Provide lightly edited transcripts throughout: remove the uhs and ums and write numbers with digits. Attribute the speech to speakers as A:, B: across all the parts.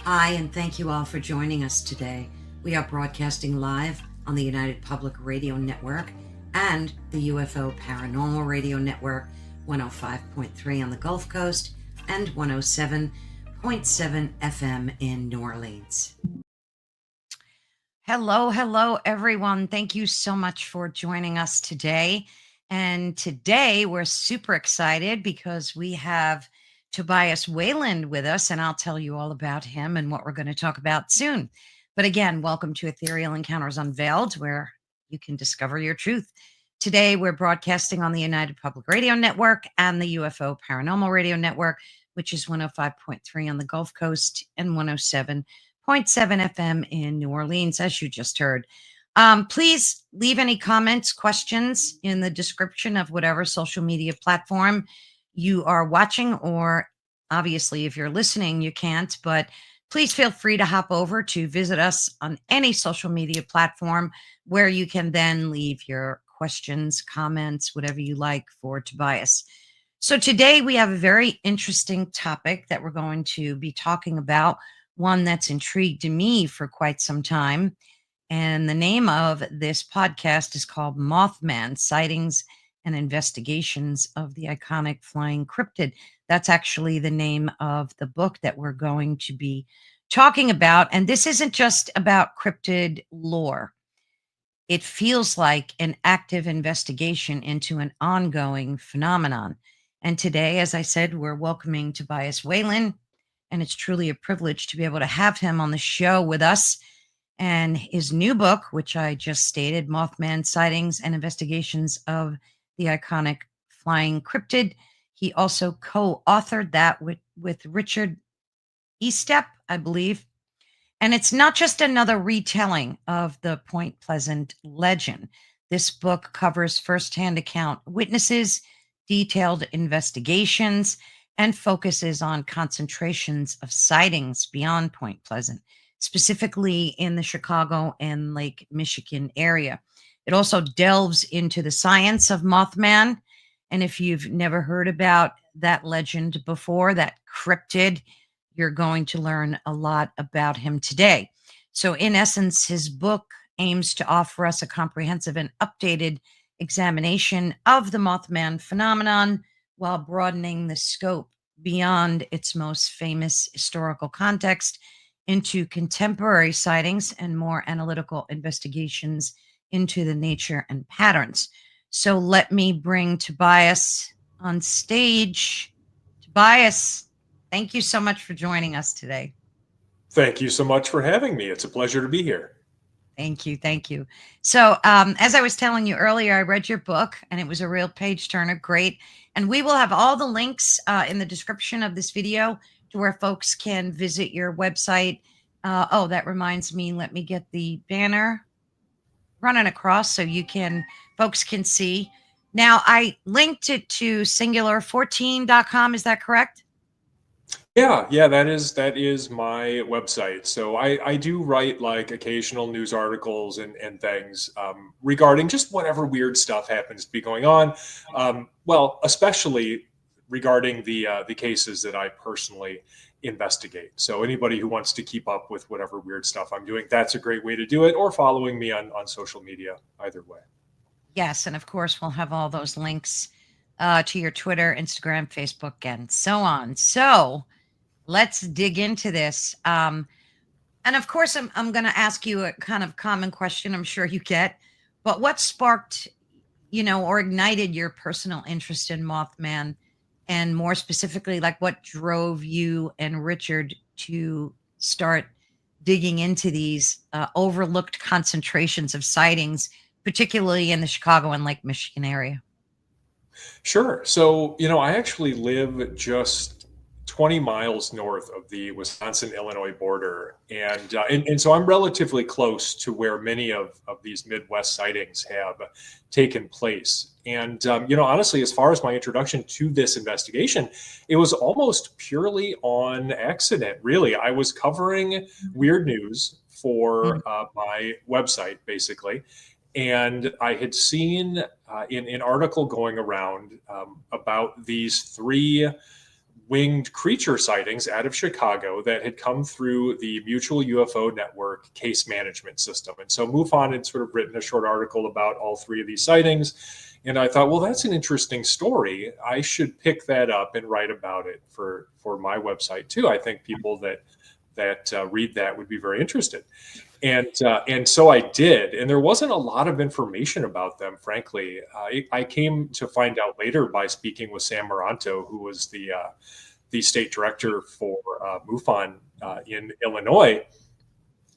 A: Hi, and thank you all for joining us today. We are broadcasting live on the United Public Radio Network and the UFO Paranormal Radio Network, 105.3 on the Gulf Coast and 107.7 FM in New Orleans. Hello, everyone. Thank you so much for joining us today. And today we're super excited because we have Tobias Wayland with us, and I'll tell you all about him and what we're going to talk about soon. But again, welcome to Ethereal Encounters Unveiled, where you can discover your truth. Today, we're broadcasting on the United Public Radio Network and the UFO Paranormal Radio Network, which is 105.3 on the Gulf Coast and 107.7 FM in New Orleans, as you just heard. Please leave any comments, questions in the description of whatever social media platform you are watching, or obviously if you're listening, you can't, but please feel free to hop over to visit us on any social media platform where you can then leave your questions, comments, whatever you like for Tobias. So today we have a very interesting topic that we're going to be talking about, one that's intrigued me for quite some time. And the name of this podcast is called Mothman: Sightings and Investigations of the Iconic Flying Cryptid. That's actually the name of the book that we're going to be talking about. And this isn't just about cryptid lore. It feels like an active investigation into an ongoing phenomenon. And today, as I said, we're welcoming Tobias Wayland, and it's truly a privilege to be able to have him on the show with us. And his new book, which I just stated, Mothman: Sightings and Investigations of the Iconic Flying Cryptid. He also co-authored that with Richard Estep, I believe. And it's not just another retelling of the Point Pleasant legend. This book covers firsthand account witnesses, detailed investigations, and focuses on concentrations of sightings beyond Point Pleasant, specifically in the Chicago and Lake Michigan area. It also delves into the science of Mothman. And if you've never heard about that legend before, that cryptid, you're going to learn a lot about him today. So in essence, his book aims to offer us a comprehensive and updated examination of the Mothman phenomenon while broadening the scope beyond its most famous historical context into contemporary sightings and more analytical investigations into the nature and patterns. So let me bring Tobias on stage. Tobias, thank you so much for joining us today.
B: Thank you so much for having me. It's a pleasure to be here.
A: Thank you. So as I was telling you earlier, I read your book and it was a real page turner. Great. And we will have all the links in the description of this video to where folks can visit your website. That reminds me, let me get the banner running across so folks can see. Now, I linked it to singularfortean.com. Is that correct?
B: Yeah, that is my website. So I do write like occasional news articles and things regarding just whatever weird stuff happens to be going on. Well, especially regarding the cases that I personally investigate. So anybody who wants to keep up with whatever weird stuff I'm doing, that's a great way to do it, or following me on social media, either way.
A: Yes, and of course we'll have all those links to your Twitter, Instagram, Facebook, and so on. So let's dig into this. And of course, I'm going to ask you a kind of common question I'm sure you get, but what sparked, or ignited your personal interest in Mothman? And more specifically, like what drove you and Richard to start digging into these overlooked concentrations of sightings, particularly in the Chicago and Lake Michigan area?
B: Sure. So, I actually live just 20 miles north of the Wisconsin-Illinois border. And so I'm relatively close to where many of these Midwest sightings have taken place. And, honestly, as far as my introduction to this investigation, it was almost purely on accident, really. I was covering weird news for my website, basically. And I had seen in an article going around about these three winged creature sightings out of Chicago that had come through the Mutual UFO Network case management system. And so MUFON had sort of written a short article about all three of these sightings. And I thought, well, that's an interesting story. I should pick that up and write about it for my website too. I think people that read that would be very interested. And so I did, and there wasn't a lot of information about them, frankly. I came to find out later by speaking with Sam Moranto, who was the state director for MUFON in Illinois,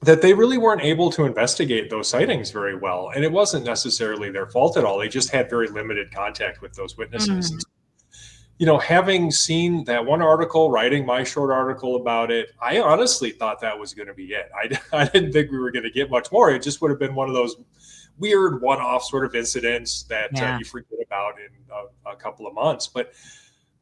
B: that they really weren't able to investigate those sightings very well, and it wasn't necessarily their fault at all. They just had very limited contact with those witnesses.
A: Mm.
B: You know, having seen that one article, writing my short article about it, I honestly thought that was going to be it. I didn't think we were going to get much more. It just would have been one of those weird one-off sort of incidents that you forget about in a couple of months. But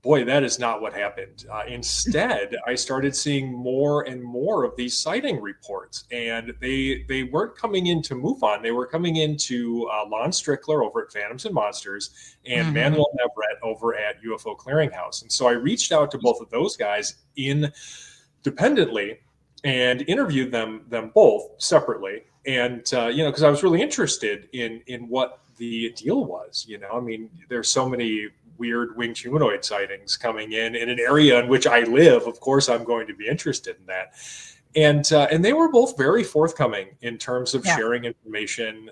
B: boy, that is not what happened. Instead, I started seeing more and more of these sighting reports, and they weren't coming into MUFON. They were coming into Lon Strickler over at Phantoms and Monsters and Manuel Navarrete over at UFO Clearinghouse. And so I reached out to both of those guys independently and interviewed them both separately. And because I was really interested in what the deal was. I mean, there's so many weird winged humanoid sightings coming in an area in which I live. Of course, I'm going to be interested in that. And they were both very forthcoming in terms of sharing information,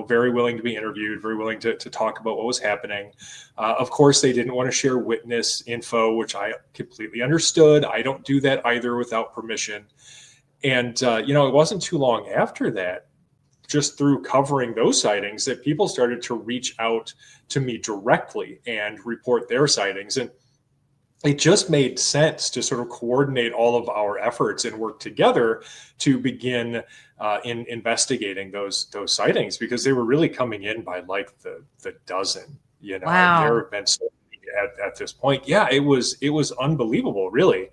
B: very willing to be interviewed, very willing to talk about what was happening. Of course, they didn't want to share witness info, which I completely understood. I don't do that either without permission. And, it wasn't too long after that, just through covering those sightings, that people started to reach out to me directly and report their sightings. And it just made sense to sort of coordinate all of our efforts and work together to begin in investigating those sightings, because they were really coming in by like the dozen.
A: Wow.
B: There have been so many at this point. Yeah, it was unbelievable, really.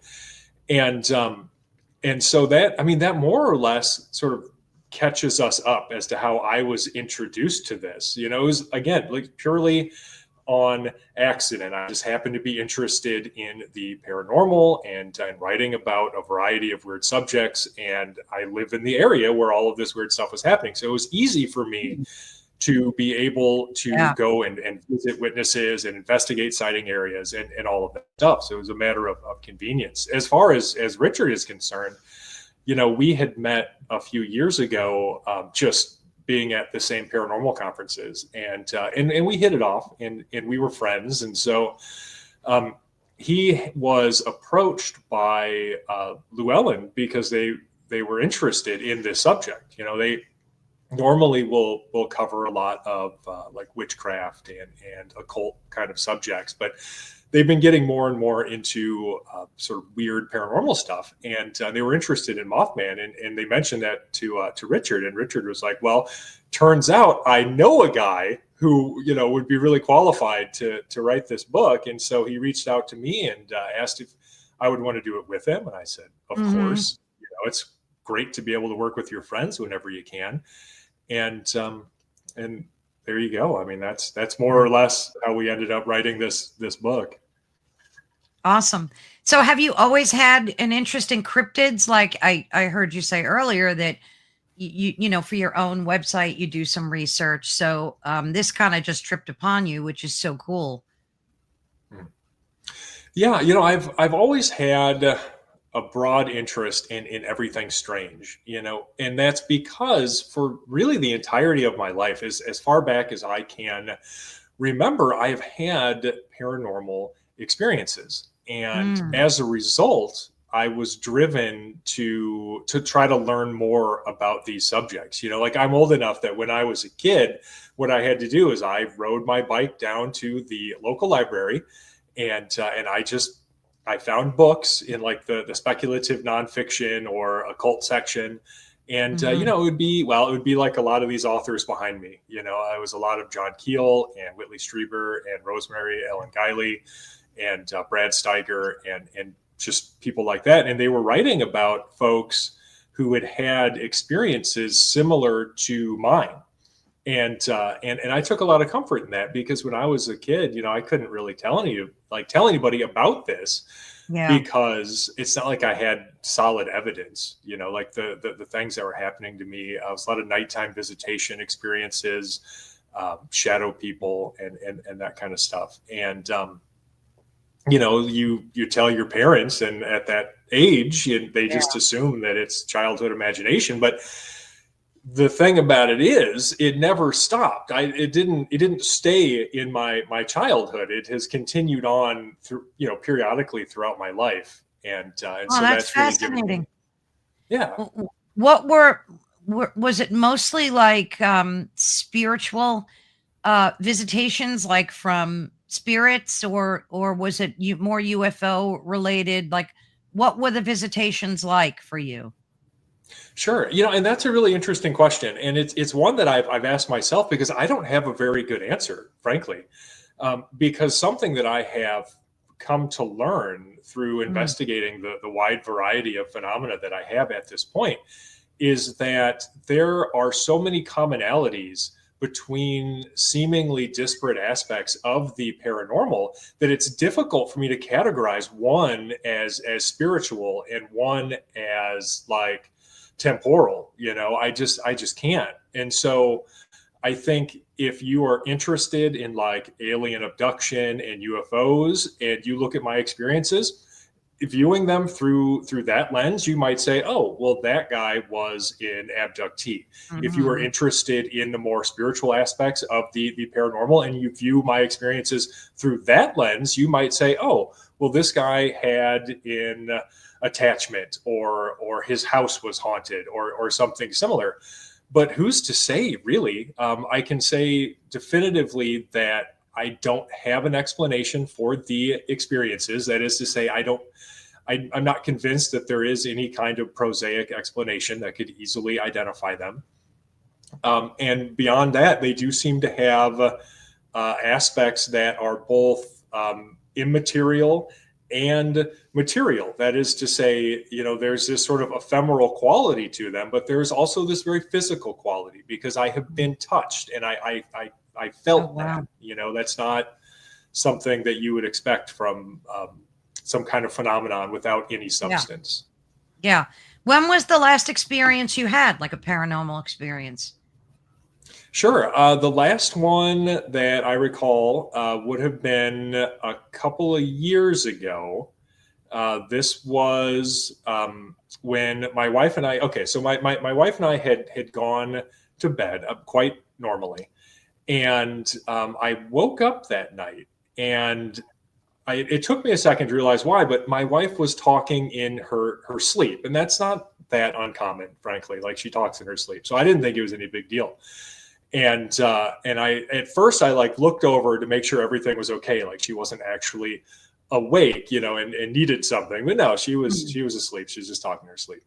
B: And so that more or less sort of catches us up as to how I was introduced to this. It was, again, like purely on accident. I just happened to be interested in the paranormal and writing about a variety of weird subjects. And I live in the area where all of this weird stuff was happening. So it was easy for me to be able to go and visit witnesses and investigate sighting areas and all of that stuff. So it was a matter of convenience. As far as Richard is concerned, we had met a few years ago, just being at the same paranormal conferences, and we hit it off, and we were friends. And so he was approached by Llewellyn because they were interested in this subject. They normally will cover a lot of like witchcraft and occult kind of subjects, but they've been getting more and more into sort of weird paranormal stuff, and they were interested in Mothman, and they mentioned that to Richard, and Richard was like, "Well, turns out I know a guy who would be really qualified to write this book," and so he reached out to me and asked if I would want to do it with him, and I said, "Of course, it's great to be able to work with your friends whenever you can," and there you go. I mean, that's more or less how we ended up writing this book.
A: Awesome. So have you always had an interest in cryptids? Like I heard you say earlier that you for your own website, you do some research. So this kind of just tripped upon you, which is so cool.
B: Yeah. I've always had a broad interest in everything strange, and that's because for really the entirety of my life, as far back as I can remember, I've had paranormal experiences. And as a result, I was driven to try to learn more about these subjects. Like I'm old enough that when I was a kid, what I had to do is I rode my bike down to the local library, and I found books in like the speculative nonfiction or occult section. And, it would be like a lot of these authors behind me. It was a lot of John Keel and Whitley Strieber and Rosemary Ellen Guiley and Brad Steiger and just people like that. And they were writing about folks who had experiences similar to mine. And I took a lot of comfort in that, because when I was a kid, I couldn't really tell anybody about this,
A: Yeah.
B: because it's not like I had solid evidence, like the things that were happening to me. I was a lot of nighttime visitation experiences, shadow people, and that kind of stuff. And you tell your parents, and at that age, they just assume that it's childhood imagination. But the thing about it is, it never stopped. It didn't stay in my childhood. It has continued on through, periodically throughout my life. And
A: Oh,
B: so
A: that's
B: that's really given me,
A: fascinating.
B: yeah.
A: What was it mostly like spiritual visitations, like from spirits, or was it more UFO related? Like, what were the visitations like for you?
B: Sure. And that's a really interesting question. And it's one that I've asked myself, because I don't have a very good answer, frankly. Because something that I have come to learn through
A: Mm.
B: investigating the wide variety of phenomena that I have at this point is that there are so many commonalities between seemingly disparate aspects of the paranormal that it's difficult for me to categorize one as spiritual and one as like temporal. I just can't. And so I think if you are interested in like alien abduction and UFOs, and you look at my experiences, viewing them through that lens, you might say, oh, well, that guy was an abductee. If you are
A: Mhm.
B: interested in the more spiritual aspects of the paranormal, and you view my experiences through that lens, you might say, oh, well, this guy had an attachment, or his house was haunted, or something similar. But who's to say, really? I can say definitively that I don't have an explanation for the experiences. That is to say, I'm not convinced that there is any kind of prosaic explanation that could easily identify them. And beyond that, they do seem to have aspects that are both immaterial and material. That is to say, there's this sort of ephemeral quality to them, but there's also this very physical quality, because I have been touched, and I
A: Oh,
B: felt that.
A: wow.
B: That's not something that you would expect from some kind of phenomenon without any
A: Yeah.
B: substance.
A: Yeah. When was the last experience you had, like a paranormal experience?
B: Sure. The last one that I recall would have been a couple of years ago. This was when my wife and I, okay, so my wife and I had gone to bed quite normally. And I woke up that night, and it took me a second to realize why, but my wife was talking in her sleep. And that's not that uncommon, frankly. Like, she talks in her sleep. So I didn't think it was any big deal. And I, at first, I like looked over to make sure everything was okay. Like, she wasn't actually awake, and needed something. But no, she was asleep. She was just talking in her sleep.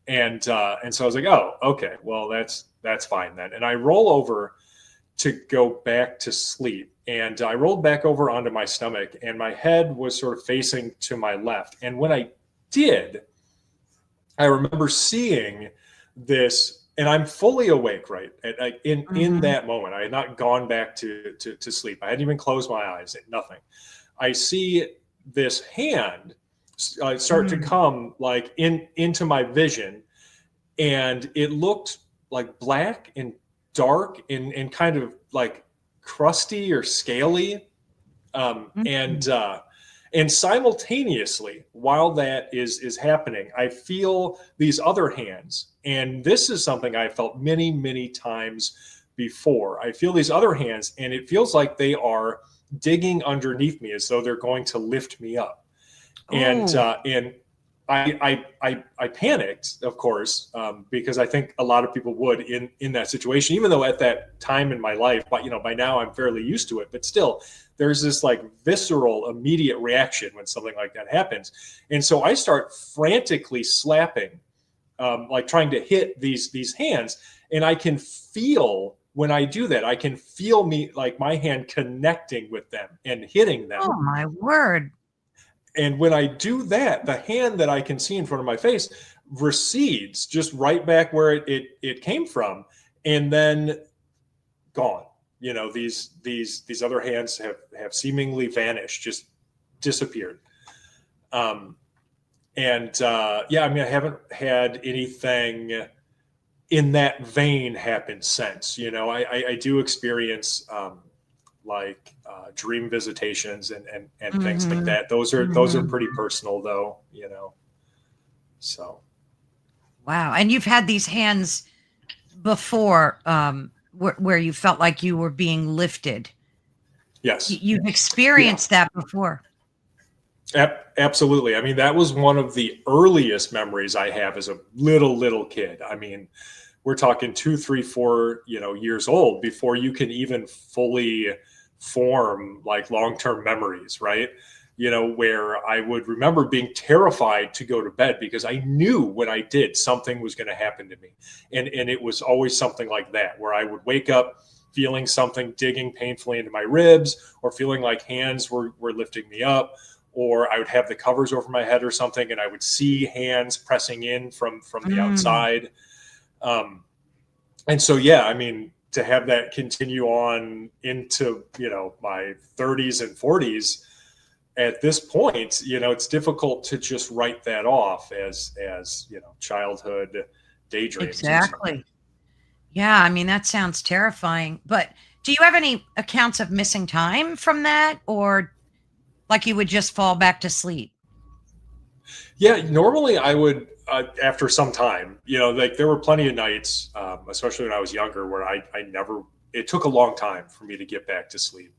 B: And so I was like, oh, okay, well, that's fine then. And I roll over to go back to sleep. And I rolled back over onto my stomach, and my head was sort of facing to my left. And when I did, I remember seeing this, and I'm fully awake, right? In
A: Mhm.
B: that moment, I had not gone back to sleep. I hadn't even closed my eyes, nothing. I see this hand start to
A: Mm.
B: come like into my vision, and it looked like black and dark, and kind of like crusty or scaly.
A: Mhm.
B: And simultaneously, while that is happening, I feel these other hands, and this is something I felt many times before. I feel these other hands, and it feels like they are digging underneath me, as though they're going to lift me up. And
A: Oh,
B: I panicked, of course, because I think a lot of people would in that situation. Even though at that time in my life, but by now I'm fairly used to it. But still, there's this like visceral, immediate reaction when something like that happens. And so I start frantically slapping, like trying to hit these hands, and I can feel when I do that, I can feel me like my hand connecting with them and hitting them.
A: oh my word.
B: And when I do that, the hand that I can see in front of my face recedes just right back where it came from, and then gone. You know, these other hands have seemingly vanished, just disappeared. Yeah, I mean, I haven't had anything in that vein happen since. You know, I do experience dream visitations and things like
A: Mm-hmm.
B: that. Those are pretty personal, though. You know, so.
A: Wow. And you've had these hands before, where you felt like you were being lifted.
B: Yes.
A: You've
B: Yeah.
A: experienced that before.
B: Absolutely. I mean, that was one of the earliest memories I have as a little kid. I mean, we're talking 2, 3, 4, years old before you can even fully form like long-term memories, right? You know, where I would remember being terrified to go to bed because I knew when I did something was going to happen to me. And it was always something like that, where I would wake up feeling something digging painfully into my ribs, or feeling like hands were lifting me up, or I would have the covers over my head or something, and I would see hands pressing in from the
A: Mm.
B: outside. And so, yeah, I mean, to have that continue on into, my 30s and 40s, at this point, it's difficult to just write that off as childhood daydreams.
A: Exactly. Yeah, I mean, that sounds terrifying. But do you have any accounts of missing time from that, or like you would just fall back to sleep?
B: Yeah, normally I would, after some time, like there were plenty of nights, especially when I was younger, where I never, it took a long time for me to get back to sleep.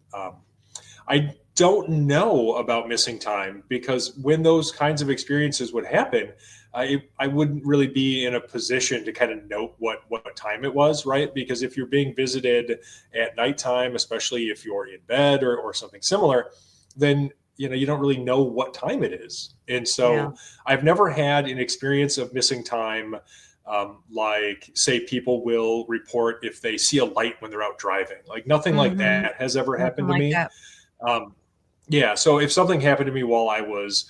B: I don't know about missing time, because when those kinds of experiences would happen, I wouldn't really be in a position to kind of note what time it was, right? Because if you're being visited at nighttime, especially if you're in bed or something similar, then you don't really know what time it is. And
A: Yeah.
B: so I've never had an experience of missing time. Like, say, people will report if they see a light when they're out driving. Like, nothing like
A: Mm-hmm.
B: that has ever
A: Nothing
B: happened to
A: like
B: me.
A: that.
B: Yeah, so if something happened to me while I was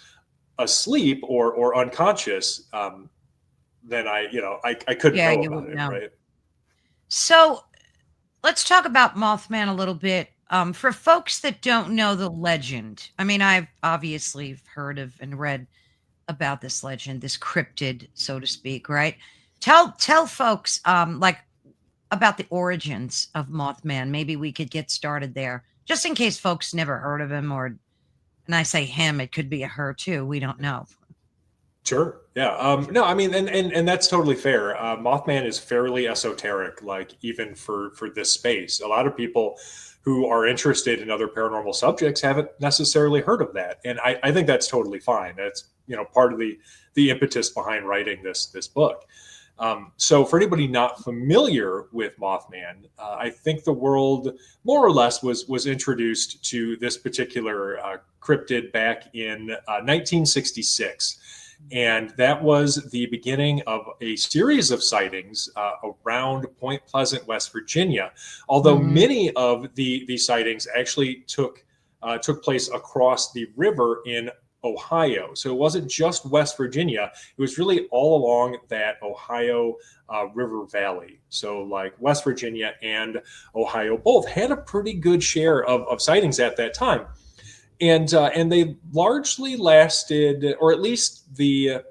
B: asleep or unconscious, then I couldn't
A: Yeah,
B: know
A: you
B: about
A: wouldn't
B: it,
A: know.
B: right?
A: So let's talk about Mothman a little bit. For folks that don't know the legend, I mean, I've obviously heard of and read about this legend, this cryptid, so to speak, right? Tell folks like about the origins of Mothman. Maybe we could get started there, just in case folks never heard of him, or and I say him, it could be a her too. We don't know.
B: Sure. Yeah. No, I mean, and that's totally fair. Mothman is fairly esoteric, like, even for this space. A lot of people who are interested in other paranormal subjects haven't necessarily heard of that, and I think that's totally fine. That's part of the impetus behind writing this book. So for anybody not familiar with Mothman, I think the world more or less was introduced to this particular cryptid back in 1966. And that was the beginning of a series of sightings around Point Pleasant, West Virginia. Although
A: Mhm.
B: many of the sightings actually took place across the river in Ohio. So it wasn't just West Virginia; it was really all along that Ohio River Valley. So, like, West Virginia and Ohio both had a pretty good share of sightings at that time, and they largely lasted, or at least the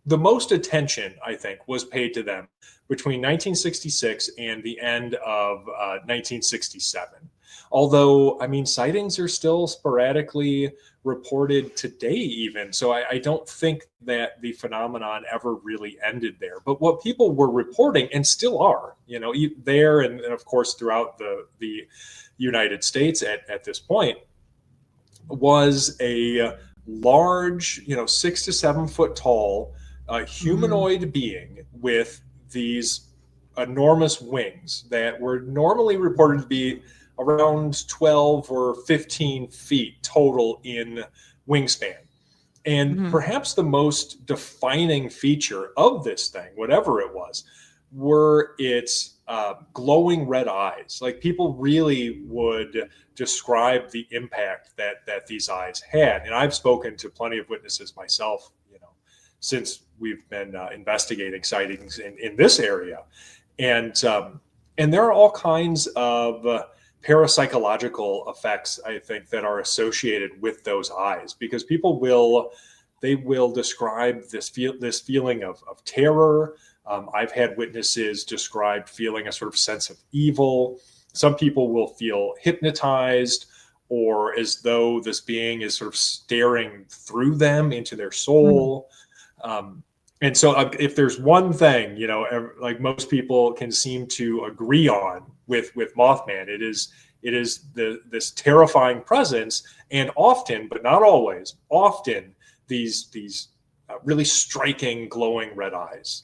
B: most attention, I think, was paid to them between 1966 and the end of 1967. Although, I mean, sightings are still sporadically reported today, even. So I don't think that the phenomenon ever really ended there. But what people were reporting, and still are, there and of course throughout the United States at this point, was a large, 6 to 7 foot tall,
A: Mhm.
B: humanoid being with these enormous wings that were normally reported to be around 12 or 15 feet total in wingspan. And
A: Mhm.
B: perhaps the most defining feature of this thing, whatever it was, were its glowing red eyes. Like, people really would describe the impact that these eyes had. And I've spoken to plenty of witnesses myself, since we've been investigating sightings in this area. And And there are all kinds of parapsychological effects, I think, that are associated with those eyes, because people will describe this feeling of terror. I've had witnesses describe feeling a sort of sense of evil. Some people will feel hypnotized, or as though this being is sort of staring through them into their soul. And so if there's one thing, like most people can seem to agree on with Mothman, it is this terrifying presence, and often, but not always, often these really striking glowing red eyes.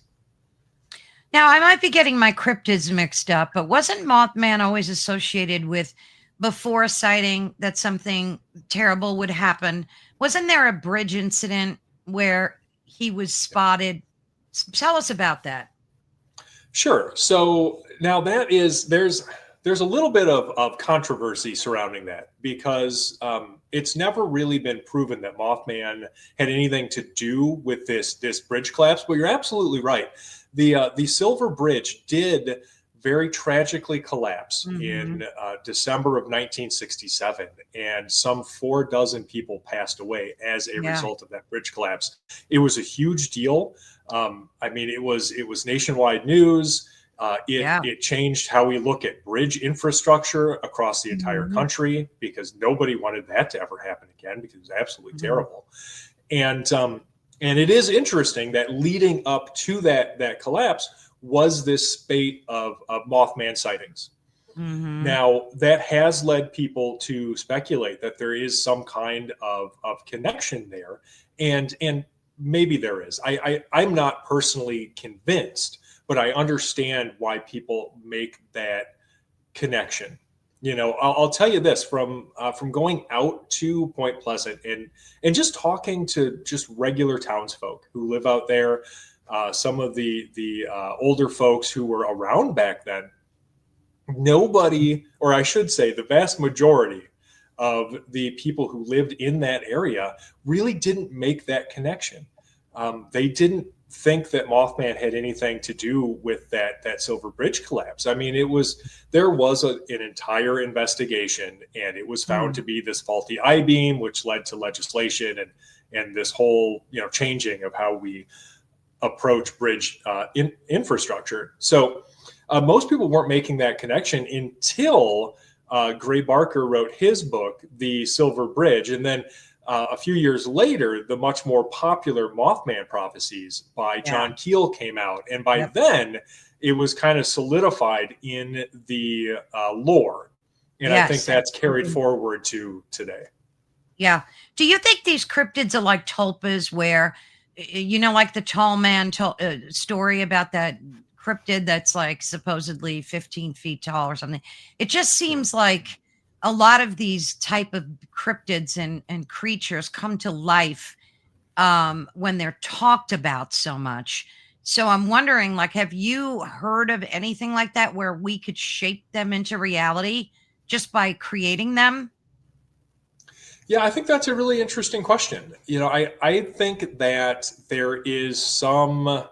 A: Now, I might be getting my cryptids mixed up, but wasn't Mothman always associated with, before a sighting, that something terrible would happen? Wasn't there a bridge incident where he was spotted? Tell us about that.
B: Sure. So now there's a little bit of controversy surrounding that, because it's never really been proven that Mothman had anything to do with this bridge collapse. But you're absolutely right. The Silver Bridge did very tragically collapse in December of 1967, and some 4 people passed away as a result of that bridge collapse. It was a huge deal. I mean, it was nationwide news. It changed how we look at bridge infrastructure across the entire country, because nobody wanted that to ever happen again, because it was absolutely terrible. And it is interesting that leading up to that collapse was this spate of Mothman sightings. Now, that has led people to speculate that there is some kind of connection there, and maybe there is. I'm not personally convinced, but I understand why people make that connection. I'll tell you this, from going out to Point Pleasant and just talking to just regular townsfolk who live out there, some of the older folks who were around back then, nobody, or I should say the vast majority of the people who lived in that area really didn't make that connection. They didn't think that Mothman had anything to do with that Silver Bridge collapse. I mean, there was an entire investigation, and it was found to be this faulty I-beam, which led to legislation and this whole changing of how we approach bridge infrastructure. So most people weren't making that connection until Gray Barker wrote his book, The Silver Bridge, and then a few years later, the much more popular Mothman Prophecies by John Keel came out. And by then, it was kind of solidified in the lore. And I think that's carried forward to today.
A: Yeah. Do you think these cryptids are like tulpas, where, like the tall man story about that cryptid that's like supposedly 15 feet tall or something? It just seems like a lot of these type of cryptids and creatures come to life when they're talked about so much. So I'm wondering, like, have you heard of anything like that where we could shape them into reality just by creating them?
B: Yeah, I think that's a really interesting question. I think that there is some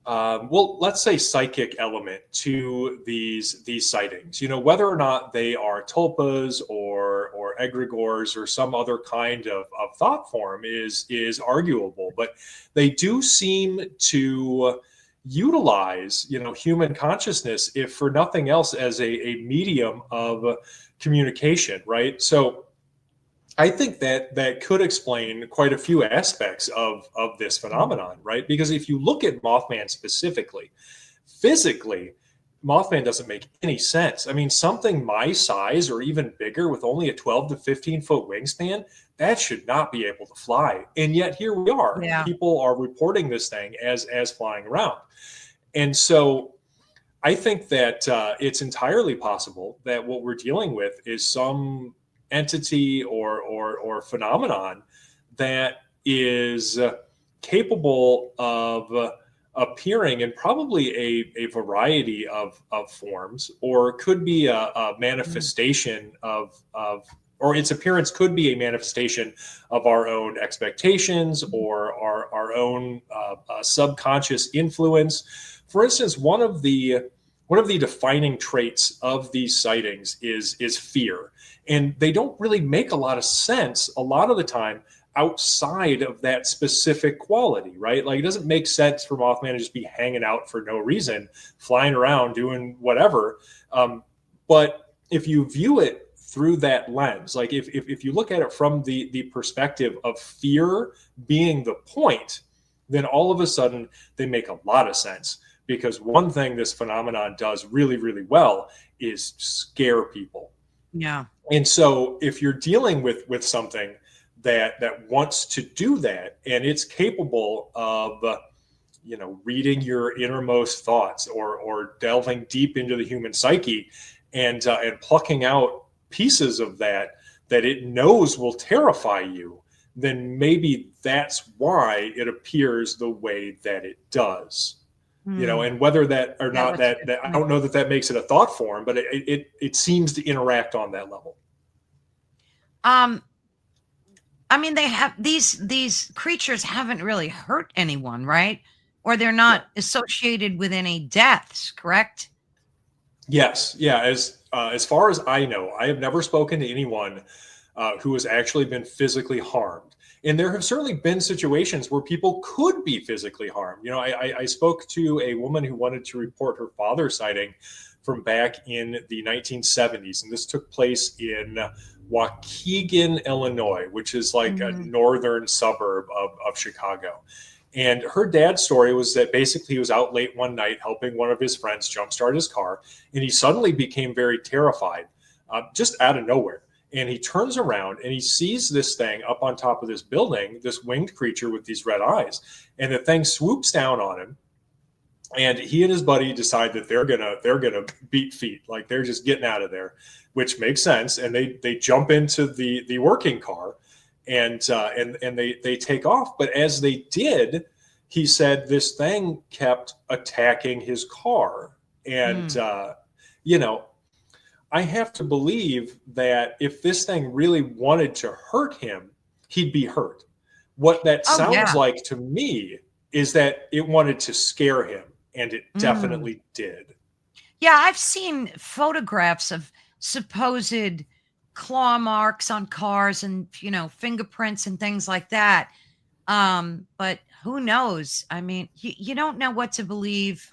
B: let's say psychic element to these sightings. Whether or not they are tulpas or egregores or some other kind of thought form is arguable, but they do seem to utilize human consciousness, if for nothing else, as a medium of communication, right? So I think that could explain quite a few aspects of this phenomenon, right? Because if you look at Mothman specifically, physically, Mothman doesn't make any sense. I mean, something my size or even bigger with only a 12 to 15 foot wingspan, that should not be able to fly. And yet here we are.
A: Yeah.
B: People are reporting this thing as flying around. And so I think that it's entirely possible that what we're dealing with is some entity or phenomenon that is capable of appearing in probably a variety of forms, or could be a manifestation or its appearance could be a manifestation of our own expectations or our own subconscious influence. For instance, one of the one of the defining traits of these sightings is fear, and they don't really make a lot of sense a lot of the time outside of that specific quality, right? Like, it doesn't make sense for Mothman to just be hanging out for no reason, flying around doing whatever. But if you view it through that lens, like if you look at it from the perspective of fear being the point, then all of a sudden they make a lot of sense. Because one thing this phenomenon does really, really well is scare people.
A: Yeah.
B: And so if you're dealing with something that wants to do that, and it's capable of reading your innermost thoughts, or delving deep into the human psyche, and plucking out pieces of that it knows will terrify you, then maybe that's why it appears the way that it does. And whether that or not, that I don't know that makes it a thought form, but it seems to interact on that level.
A: I mean, they have these creatures haven't really hurt anyone, right? Or they're not associated with any deaths, correct?
B: Yes. Yeah. As far as I know, I have never spoken to anyone who has actually been physically harmed. And there have certainly been situations where people could be physically harmed. I spoke to a woman who wanted to report her father sighting from back in the 1970s. And this took place in Waukegan, Illinois, which is like a northern suburb of Chicago. And her dad's story was that basically he was out late one night helping one of his friends jumpstart his car, and he suddenly became very terrified, just out of nowhere. And he turns around and he sees this thing up on top of this building, this winged creature with these red eyes, and the thing swoops down on him. And he and his buddy decide that they're gonna beat feet, like they're just getting out of there, which makes sense. And they jump into the working car, and they take off. But as they did, he said this thing kept attacking his car, and I have to believe that if this thing really wanted to hurt him, he'd be hurt. What that sounds like to me is that it wanted to scare him, and it definitely did.
A: Yeah, I've seen photographs of supposed claw marks on cars and, fingerprints and things like that. But who knows? I mean, you don't know what to believe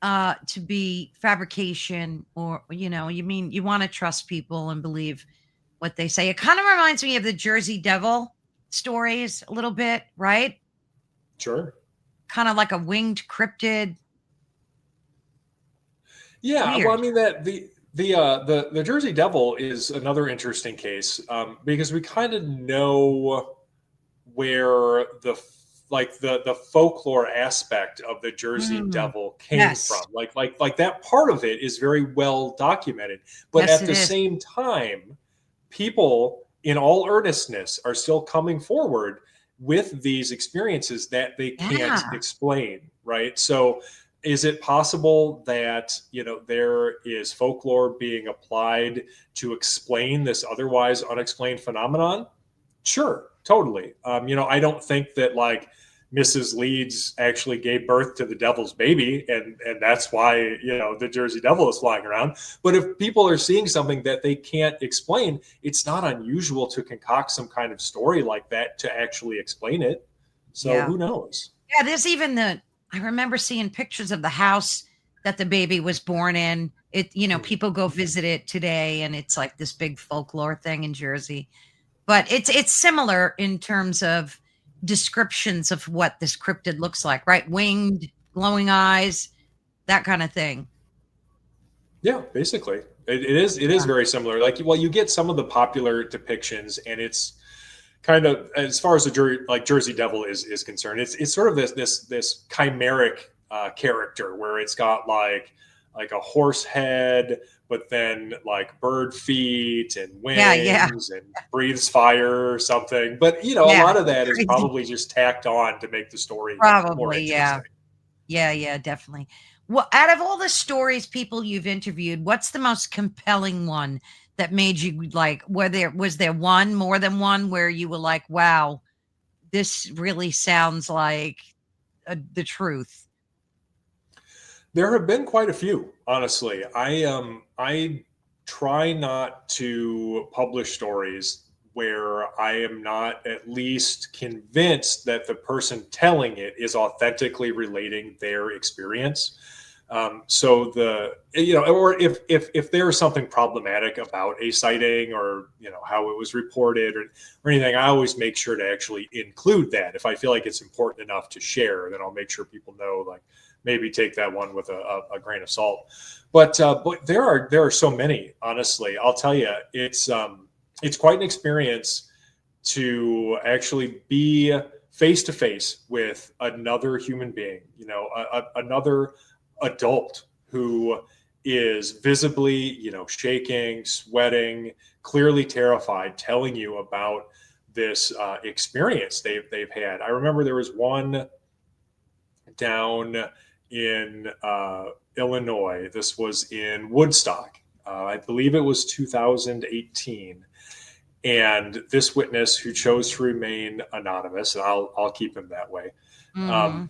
A: to be fabrication, or, you want to trust people and believe what they say. It kind of reminds me of the Jersey Devil stories a little bit, right?
B: Sure.
A: Kind of like a winged cryptid.
B: Yeah.
A: Weird.
B: Well, I mean, that the Jersey Devil is another interesting case, because we kind of know where the folklore aspect of the Jersey Devil came from. Like that part of it is very well documented. But at the same time, people in all earnestness are still coming forward with these experiences that they can't explain, right? So is it possible that, there is folklore being applied to explain this otherwise unexplained phenomenon? Sure, totally. I don't think that like Mrs. Leeds actually gave birth to the devil's baby, and that's why, the Jersey Devil is flying around. But if people are seeing something that they can't explain, it's not unusual to concoct some kind of story like that to actually explain it. So who knows?
A: Yeah, there's even I remember seeing pictures of the house that the baby was born in. It, people go visit it today, and it's like this big folklore thing in Jersey. But it's similar in terms of descriptions of what this cryptid looks like, right? Winged, glowing eyes, that kind of thing.
B: Yeah, basically. It is very similar. Like, well, you get some of the popular depictions, and it's kind of, as far as the Jersey Devil is concerned, it's sort of this chimeric character where it's got like a horse head, but then like bird feet and wings and breathes fire or something. But a lot of that is probably just tacked on to make the story more interesting.
A: Yeah, definitely. Well, out of all the stories people you've interviewed, what's the most compelling one that made you like, was there one, more than one, where you were like, wow, this really sounds like the truth?
B: There have been quite a few, honestly. I try not to publish stories where I am not at least convinced that the person telling it is authentically relating their experience. So or if there is something problematic about a sighting, or how it was reported, or anything, I always make sure to actually include that. If I feel like it's important enough to share, then I'll make sure people know, like, maybe take that one with a grain of salt. But there are so many. Honestly, I'll tell you, it's quite an experience to actually be face to face with another human being, another adult who is visibly, shaking, sweating, clearly terrified, telling you about this experience they've had. I remember there was one down in Illinois. This was in Woodstock. I believe it was 2018. And this witness, who chose to remain anonymous, and I'll keep him that way,
A: Mm-hmm.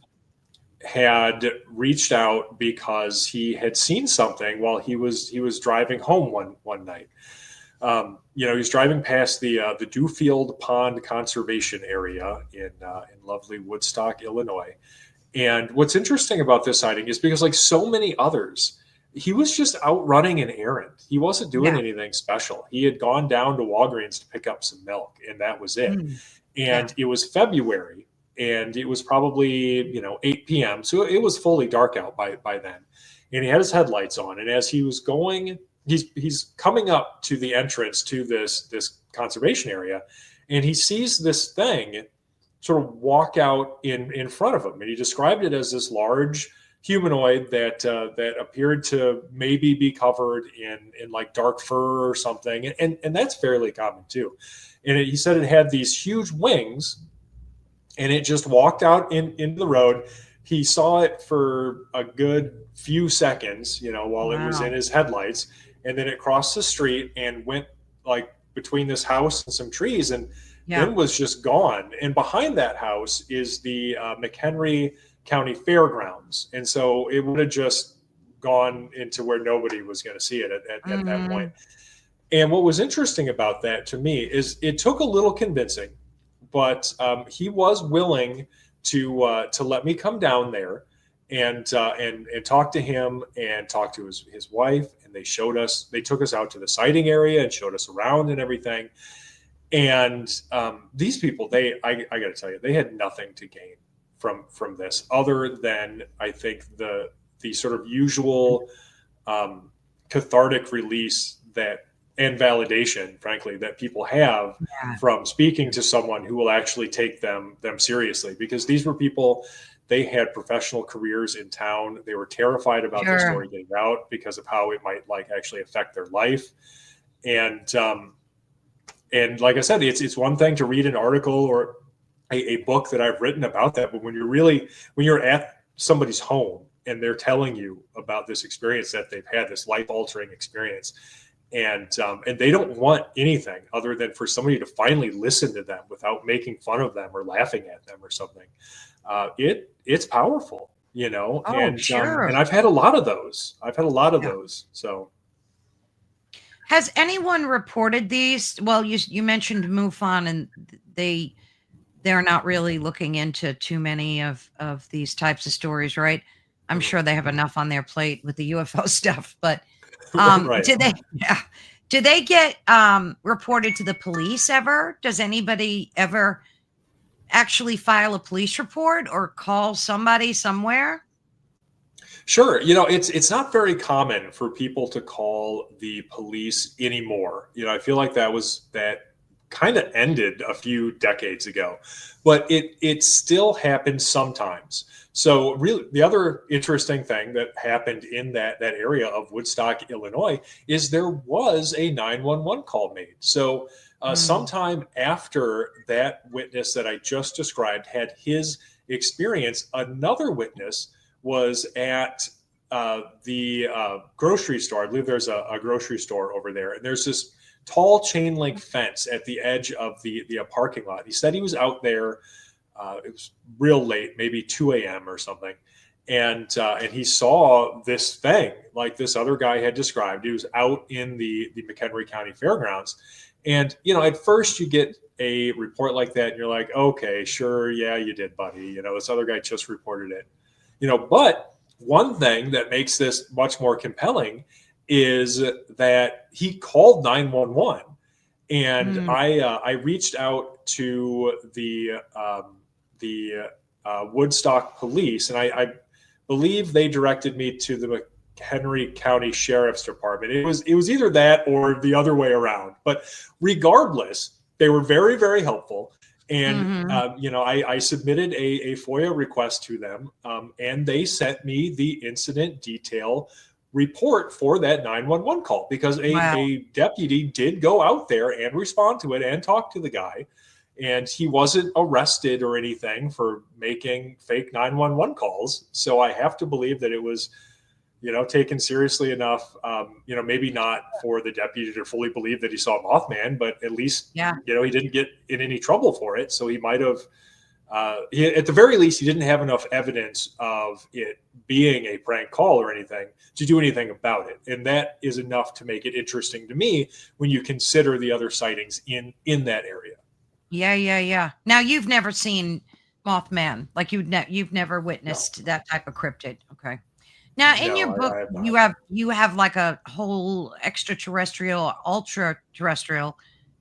B: had reached out because he had seen something while he was driving home one night. He was driving past the Dewfield Pond Conservation Area in lovely Woodstock, Illinois. And what's interesting about this sighting is because, like so many others, he was just out running an errand. He wasn't doing
A: Yeah.
B: anything special. He had gone down to Walgreens to pick up some milk, and that was it.
A: Mm.
B: And It was February, and it was probably 8 p.m. So it was fully dark out by then. And he had his headlights on. And as he was going, he's coming up to the entrance to this conservation area, and he sees this thing sort of walk out in front of him. And he described it as this large humanoid that appeared to maybe be covered in like dark fur or something. And that's fairly common too. And he said it had these huge wings, and it just walked out into the road. He saw it for a good few seconds, while it was
A: Wow.
B: in his headlights. And then it crossed the street and went like between this house and some trees, and
A: Yeah.
B: then was just gone. And behind that house is the McHenry County Fairgrounds. And so it would have just gone into where nobody was going to see it at that
A: Mm-hmm.
B: point. And what was interesting about that to me is it took a little convincing, but he was willing to let me come down there and talk to him and talk to his wife. And they took us out to the sighting area and showed us around and everything. And these people, I got to tell you, they had nothing to gain from this, other than, I think, the sort of usual cathartic release and validation, frankly, that people have
A: Yeah.
B: from speaking to someone who will actually take them seriously. Because these were people, they had professional careers in town. They were terrified about their
A: Sure.
B: story getting out because of how it might actually affect their life. And like I said, it's one thing to read an article or a book that I've written about that, but when you're at somebody's home and they're telling you about this experience that they've had, this life-altering experience, and they don't want anything other than for somebody to finally listen to them without making fun of them or laughing at them or something, it's powerful,
A: Oh,
B: and
A: sure.
B: I've had a lot of those.
A: Yeah.
B: So.
A: Has anyone reported these? Well, you mentioned MUFON, and they're not really looking into too many of these types of stories, right? I'm sure they have enough on their plate with the UFO stuff, but
B: Right.
A: did they? Yeah, did they get reported to the police ever? Does anybody ever actually file a police report or call somebody somewhere?
B: Sure. It's not very common for people to call the police anymore. I feel like that kind of ended a few decades ago, but it still happens sometimes. So really, the other interesting thing that happened in that area of Woodstock, Illinois, is there was a 911 call made. So
A: Mm.
B: sometime after that witness that I just described had his experience, another witness was at the grocery store. I believe there's a grocery store over there, and there's this tall chain link fence at the edge of the parking lot. He said he was out there. It was real late, maybe 2 a.m. or something, and he saw this thing like this other guy had described. He was out in the McHenry County Fairgrounds, and at first you get a report like that, and you're like, okay, sure, yeah, you did, buddy. This other guy just reported it. But one thing that makes this much more compelling is that he called 911, and I reached out to the Woodstock police, and I believe they directed me to the McHenry County Sheriff's Department. It was either that or the other way around. But regardless, they were very, very helpful. And, I submitted a FOIA request to them, and they sent me the incident detail report for that 911 call, because a deputy did go out there and respond to it and talk to the guy. And he wasn't arrested or anything for making fake 911 calls. So I have to believe that it was, taken seriously enough, maybe not for the deputy to fully believe that he saw Mothman, but at least, he didn't get in any trouble for it. So he might have, at the very least, he didn't have enough evidence of it being a prank call or anything to do anything about it. And that is enough to make it interesting to me when you consider the other sightings in that area.
A: Yeah. Now, you've never seen Mothman, like you've never witnessed that type of cryptid. Okay. Now, in your book, you have like a whole extraterrestrial, ultra terrestrial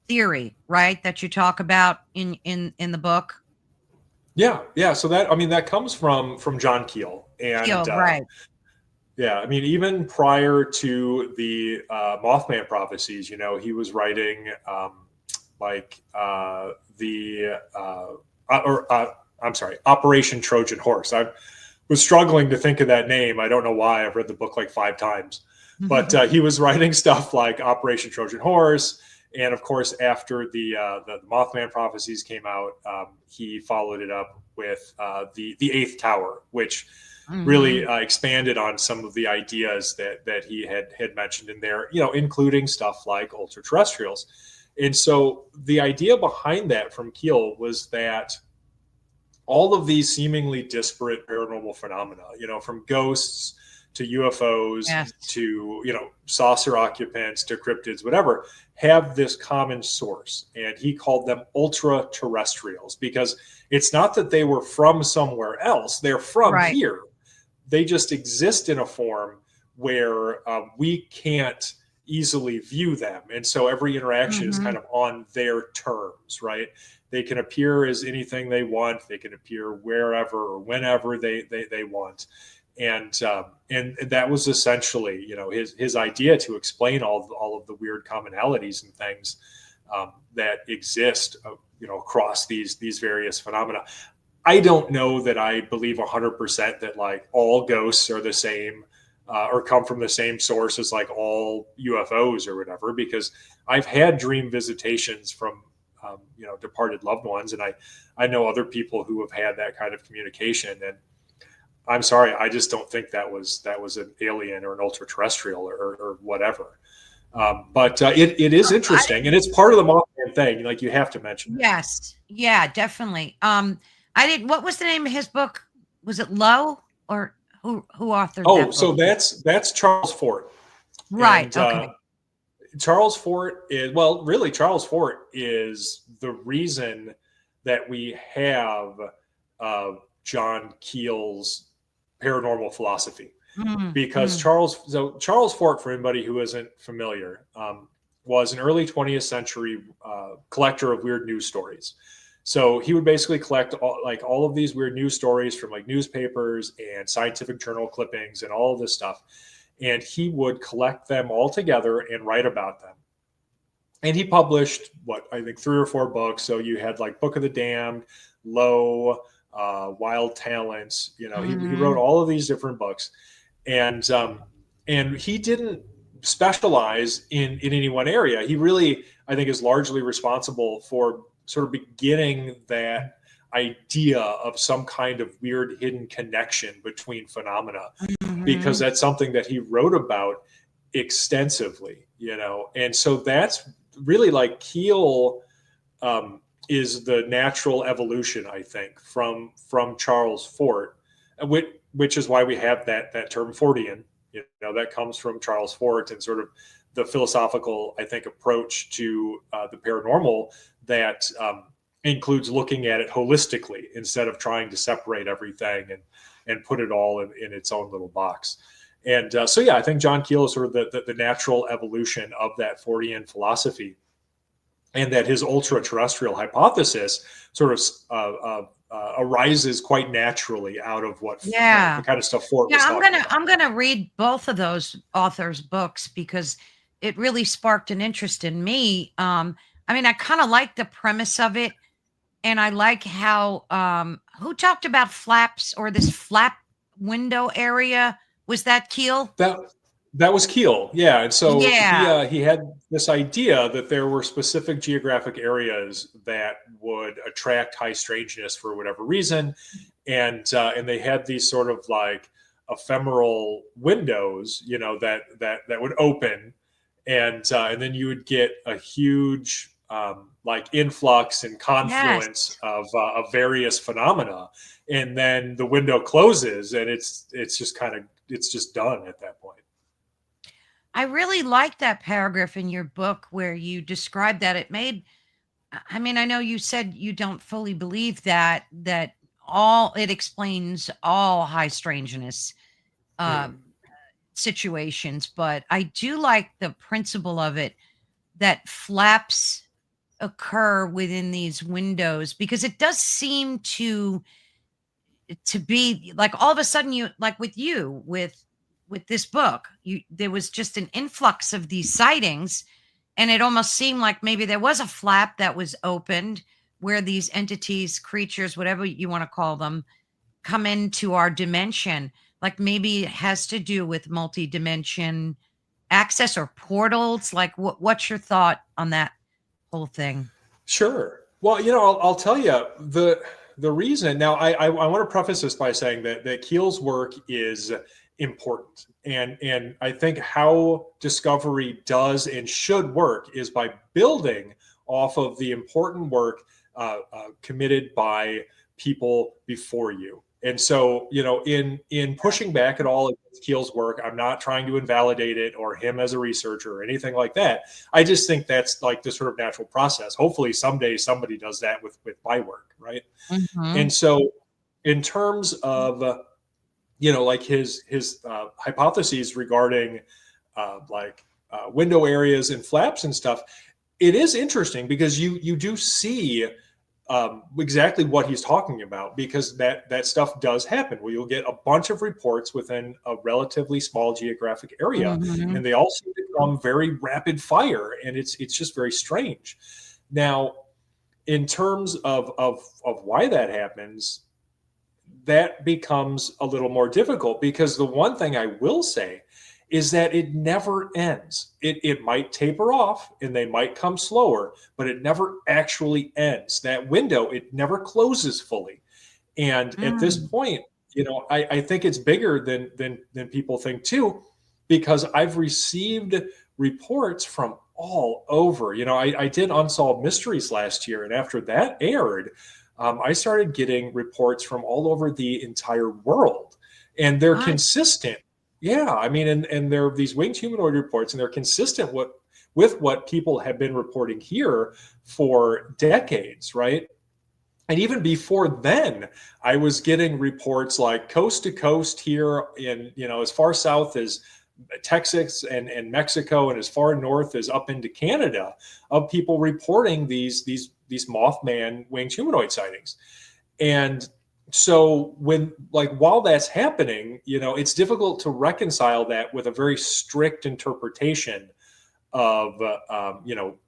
A: theory, right? That you talk about in the book.
B: Yeah. So that comes from John Keel, and
A: right.
B: Yeah, even prior to the Mothman prophecies, he was writing Operation Trojan Horse. I was struggling to think of that name. I don't know why. I've read the book like 5 times, but he was writing stuff like Operation Trojan Horse. And of course, after the Mothman prophecies came out, he followed it up with the Eighth Tower, which really expanded on some of the ideas that he had mentioned in there, including stuff like ultra terrestrials. And so the idea behind that from Keel was that all of these seemingly disparate paranormal phenomena, from ghosts to UFOs to, saucer occupants to cryptids, whatever, have this common source. And he called them ultra terrestrials, because it's not that they were from somewhere else. They're from here. They just exist in a form where we can't easily view them. And so every interaction is kind of on their terms, right? They can appear as anything they want. They can appear wherever or whenever they want. And that was essentially, his idea to explain all of the weird commonalities and things that exist, across these various phenomena. I don't know that I believe 100% that like all ghosts are the same or come from the same source as like all UFOs or whatever, because I've had dream visitations from departed loved ones, and I know other people who have had that kind of communication. And I'm sorry, I just don't think that was an alien or an ultra terrestrial or whatever. But it is interesting, and it's part of the Mothman thing. Like, you have to mention it.
A: Yes, yeah, definitely. What was the name of his book? Was it Low, or who authored that book?
B: So that's Charles Fort.
A: Right.
B: And,
A: okay.
B: Charles Fort is Charles Fort is the reason that we have John Keel's paranormal philosophy, because Charles Fort, for anybody who isn't familiar, was an early 20th century collector of weird news stories. So he would basically collect all of these weird news stories from like newspapers and scientific journal clippings and all of this stuff. And he would collect them all together and write about them. And he published, I think 3 or 4 books. So you had like Book of the Damned, Low, Wild Talents. He wrote all of these different books. And he didn't specialize in any one area. He really, I think, is largely responsible for sort of beginning that idea of some kind of weird hidden connection between phenomena, because that's something that he wrote about extensively, and so that's really like Keel is the natural evolution, I think, from Charles Fort, which is why we have that term Fortean. That comes from Charles Fort and sort of the philosophical, I think, approach to the paranormal that includes looking at it holistically instead of trying to separate everything and put it all in its own little box. And so, yeah, I think John Keel is sort of the natural evolution of that Fortean philosophy, and that his ultra-terrestrial hypothesis sort of arises quite naturally out of what the kind of stuff Fort was talking about.
A: I'm gonna read both of those authors' books because it really sparked an interest in me. I mean, I kind of like the premise of it, and I like how who talked about flaps or this flap window area? Was that Keel?
B: That was Keel, yeah. And so he had this idea that there were specific geographic areas that would attract high strangeness for whatever reason, and they had these sort of like ephemeral windows, that would open, and then you would get a huge like influx and confluence of various phenomena, and then the window closes, and it's just done at that point.
A: I really like that paragraph in your book where you describe that. I mean, I know you said you don't fully believe that it explains all high strangeness situations, but I do like the principle of it, that flaps occur within these windows, because it does seem to be like all of a sudden you, like with this book, there was just an influx of these sightings, and it almost seemed like maybe there was a flap that was opened where these entities, creatures, whatever you want to call them, come into our dimension. Like maybe it has to do with multi-dimension access or portals. Like what's your thought on that whole thing?
B: Sure. Well, I'll tell you the reason. Now, I want to preface this by saying that Keel's work is important, and I think how discovery does and should work is by building off of the important work committed by people before you. And so, in pushing back at all against Keel's work, I'm not trying to invalidate it or him as a researcher or anything like that. I just think that's like the sort of natural process. Hopefully someday somebody does that with my work, right? Mm-hmm. And so in terms of, like his hypotheses regarding window areas and flaps and stuff, it is interesting because you do see exactly what he's talking about, because that stuff does happen where you'll get a bunch of reports within a relatively small geographic area, mm-hmm. and they all seem to come very rapid fire, and it's just very strange. Now, in terms of why that happens, that becomes a little more difficult, because the one thing I will say is that it never ends. It might taper off and they might come slower, but it never actually ends. That window, it never closes fully. And at this point, I think it's bigger than people think too, because I've received reports from all over. I did Unsolved Mysteries last year, and after that aired, I started getting reports from all over the entire world, and they're consistent. Yeah, I mean, and there are these winged humanoid reports, and they're consistent with what people have been reporting here for decades, right? And even before then, I was getting reports like coast to coast here in, as far south as Texas and Mexico, and as far north as up into Canada, of people reporting these Mothman winged humanoid sightings. And so while that's happening, it's difficult to reconcile that with a very strict interpretation of,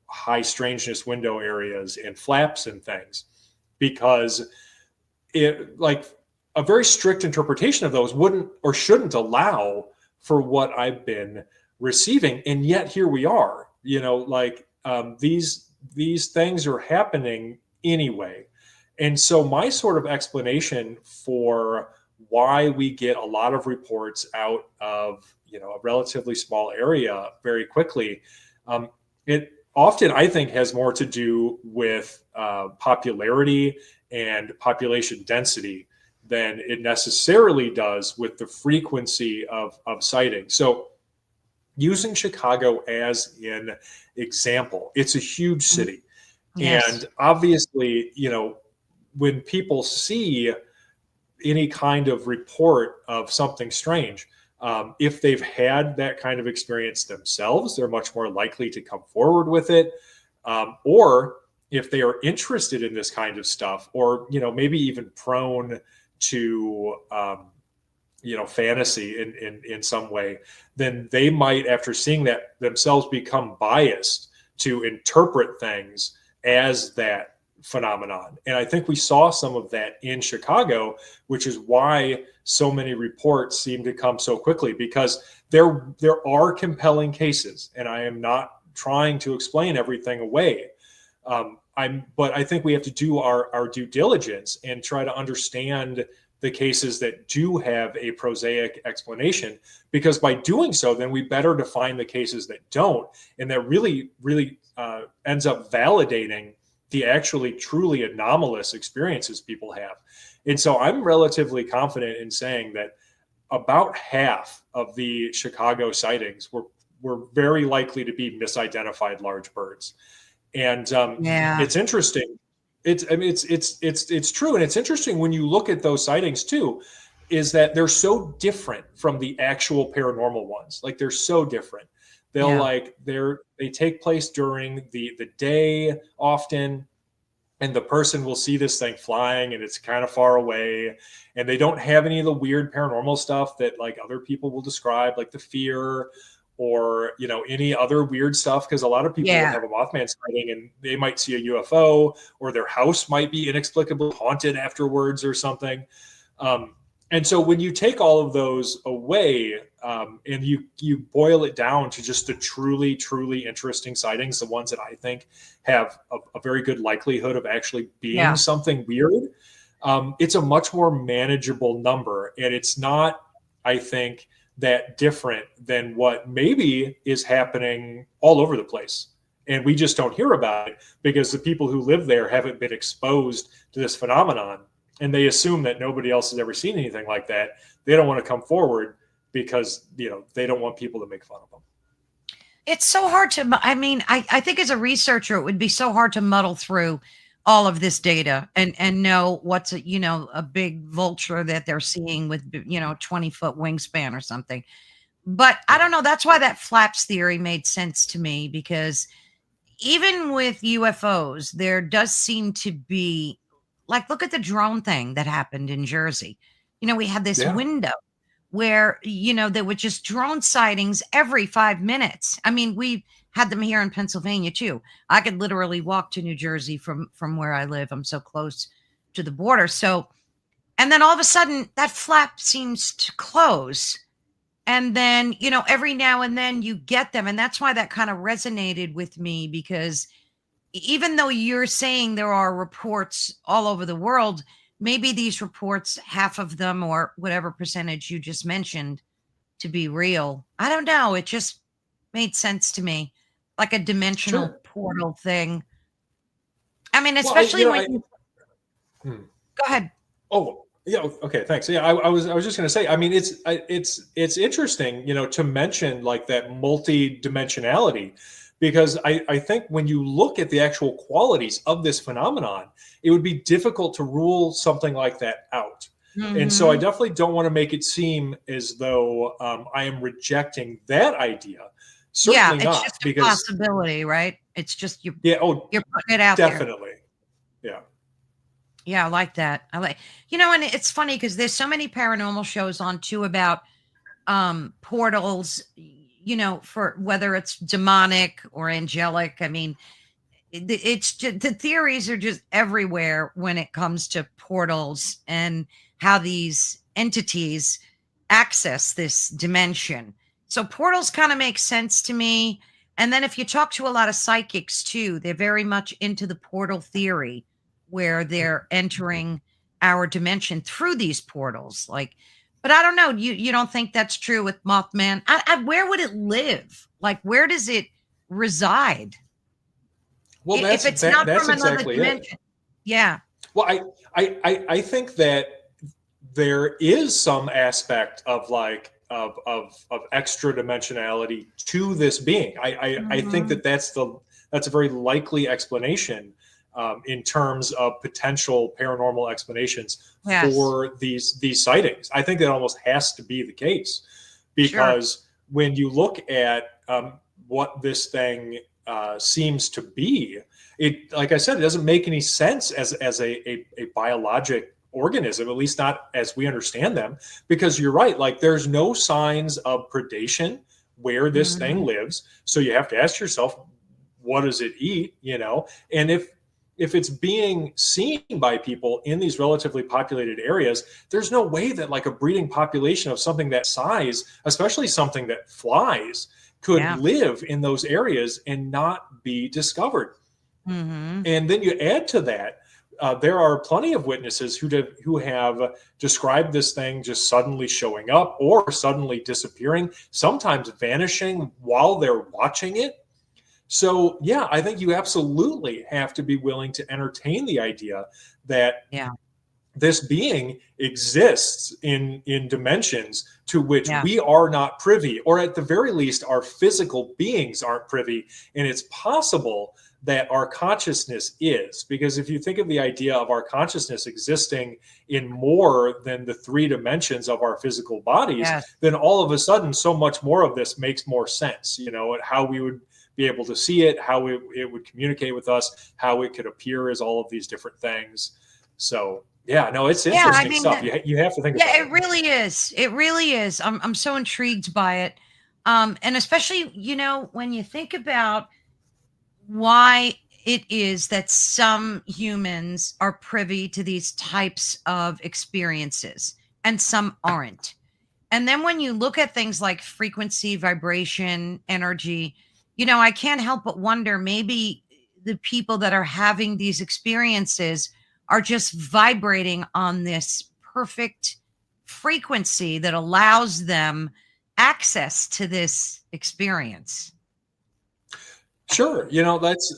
B: high strangeness window areas and flaps and things, because a very strict interpretation of those wouldn't or shouldn't allow for what I've been receiving. And yet here we are, these things are happening anyway. And so my sort of explanation for why we get a lot of reports out of, a relatively small area very quickly, it often, I think, has more to do with popularity and population density than it necessarily does with the frequency of sightings. So using Chicago as an example, it's a huge city.
A: Yes.
B: And obviously, when people see any kind of report of something strange, if they've had that kind of experience themselves, they're much more likely to come forward with it. Or if they are interested in this kind of stuff, or, maybe even prone to, fantasy in some way, then they might, after seeing that themselves, become biased to interpret things as that phenomenon. And I think we saw some of that in Chicago, which is why so many reports seem to come so quickly, because there are compelling cases, and I am not trying to explain everything away. But I think we have to do our due diligence and try to understand the cases that do have a prosaic explanation, because by doing so, then we better define the cases that don't, and that really ends up validating the actually truly anomalous experiences people have. And so I'm relatively confident in saying that about half of the Chicago sightings were very likely to be misidentified large birds. And it's interesting. It's true. And it's interesting when you look at those sightings too, is that they're so different from the actual paranormal ones. Like, they're so different. They take place during the day often, and the person will see this thing flying and it's kind of far away, and they don't have any of the weird paranormal stuff that like other people will describe, like the fear or any other weird stuff, because a lot of people will have a Mothman sighting and they might see a UFO, or their house might be inexplicably haunted afterwards or something. And so when you take all of those away, and you boil it down to just the truly, truly interesting sightings, the ones that I think have a very good likelihood of actually being something weird, it's a much more manageable number. And it's not, I think, that different than what maybe is happening all over the place. And we just don't hear about it because the people who live there haven't been exposed to this phenomenon. And they assume that nobody else has ever seen anything like that. They don't want to come forward because, they don't want people to make fun of them.
A: It's so hard to, I think as a researcher, it would be so hard to muddle through all of this data and know what's a big vulture that they're seeing with 20-foot wingspan or something. But I don't know, that's why that flaps theory made sense to me, because even with UFOs, there does seem to be, like, look at the drone thing that happened in Jersey. We had this window where there were just drone sightings every 5 minutes. I mean, we had them here in Pennsylvania too. I could literally walk to New Jersey from where I live. I'm so close to the border. So, and then all of a sudden that flap seems to close. And then, every now and then you get them. And that's why that kind of resonated with me, because even though you're saying there are reports all over the world, maybe these reports, half of them or whatever percentage you just mentioned, to be real. I don't know. It just made sense to me, like a dimensional portal thing. I mean, especially when
B: go
A: ahead.
B: Oh, yeah. Okay. Thanks. Yeah. I was just going to say, I mean, it's interesting, to mention like that multi-dimensionality, because I think when you look at the actual qualities of this phenomenon, it would be difficult to rule something like that out. Mm-hmm. And so I definitely don't want to make it seem as though I am rejecting that idea. Certainly
A: it's
B: not,
A: just a possibility, right? It's just you're putting it out
B: definitely.
A: there. Yeah, I like that. And it's funny because there's so many paranormal shows on too about portals, for whether it's demonic or angelic. I mean, it's just, the theories are just everywhere when it comes to portals and how these entities access this dimension. So portals kind of make sense to me. And then if you talk to a lot of psychics too, they're very much into the portal theory, where they're entering our dimension through these portals. But I don't know. You don't think that's true with Mothman? Where would it live? Like, where does it reside?
B: Well,
A: if it's not from another
B: exactly
A: dimension.
B: Well, I think that there is some aspect of like of extra dimensionality to this being. I think
A: Mhm.
B: that's a very likely explanation in terms of potential paranormal explanations
A: Yes,
B: for these sightings. I think that almost has to be the case,
A: sure.
B: because when you look at what this thing seems to be, it, like I said, it doesn't make any sense as a biologic organism, at least not as we understand them, because you're right, like there's no signs of predation where this thing
A: Mhm.
B: lives. So you have to ask yourself, what does it eat? And if it's being seen by people in these relatively populated areas, there's no way that like a breeding population of something that size, especially something that flies, could
A: Yeah.
B: live in those areas and not be discovered.
A: Mhm.
B: And then you add to that, there are plenty of witnesses who have described this thing just suddenly showing up or suddenly disappearing, sometimes vanishing while they're watching it. So, yeah, I think you absolutely have to be willing to entertain the idea that
A: Yeah.
B: this being exists in dimensions to which
A: Yeah.
B: we are not privy, or at the very least our physical beings aren't privy. And it's possible that our consciousness is, because if you think of the idea of our consciousness existing in more than the three dimensions of our physical bodies,
A: Yes.
B: then all of a sudden so much more of this makes more sense, and how we would be able to see it, how it would communicate with us, how it could appear as all of these different things. So yeah, no, it's
A: Yeah, I
B: interesting
A: mean,
B: stuff. You have to think
A: yeah,
B: about
A: it
B: it.
A: really is. It really is. I'm so intrigued by it. And especially, when you think about why it is that some humans are privy to these types of experiences and some aren't. And then when you look at things like frequency, vibration, energy, I can't help but wonder, maybe the people that are having these experiences are just vibrating on this perfect frequency that allows them access to this experience.
B: Sure, that's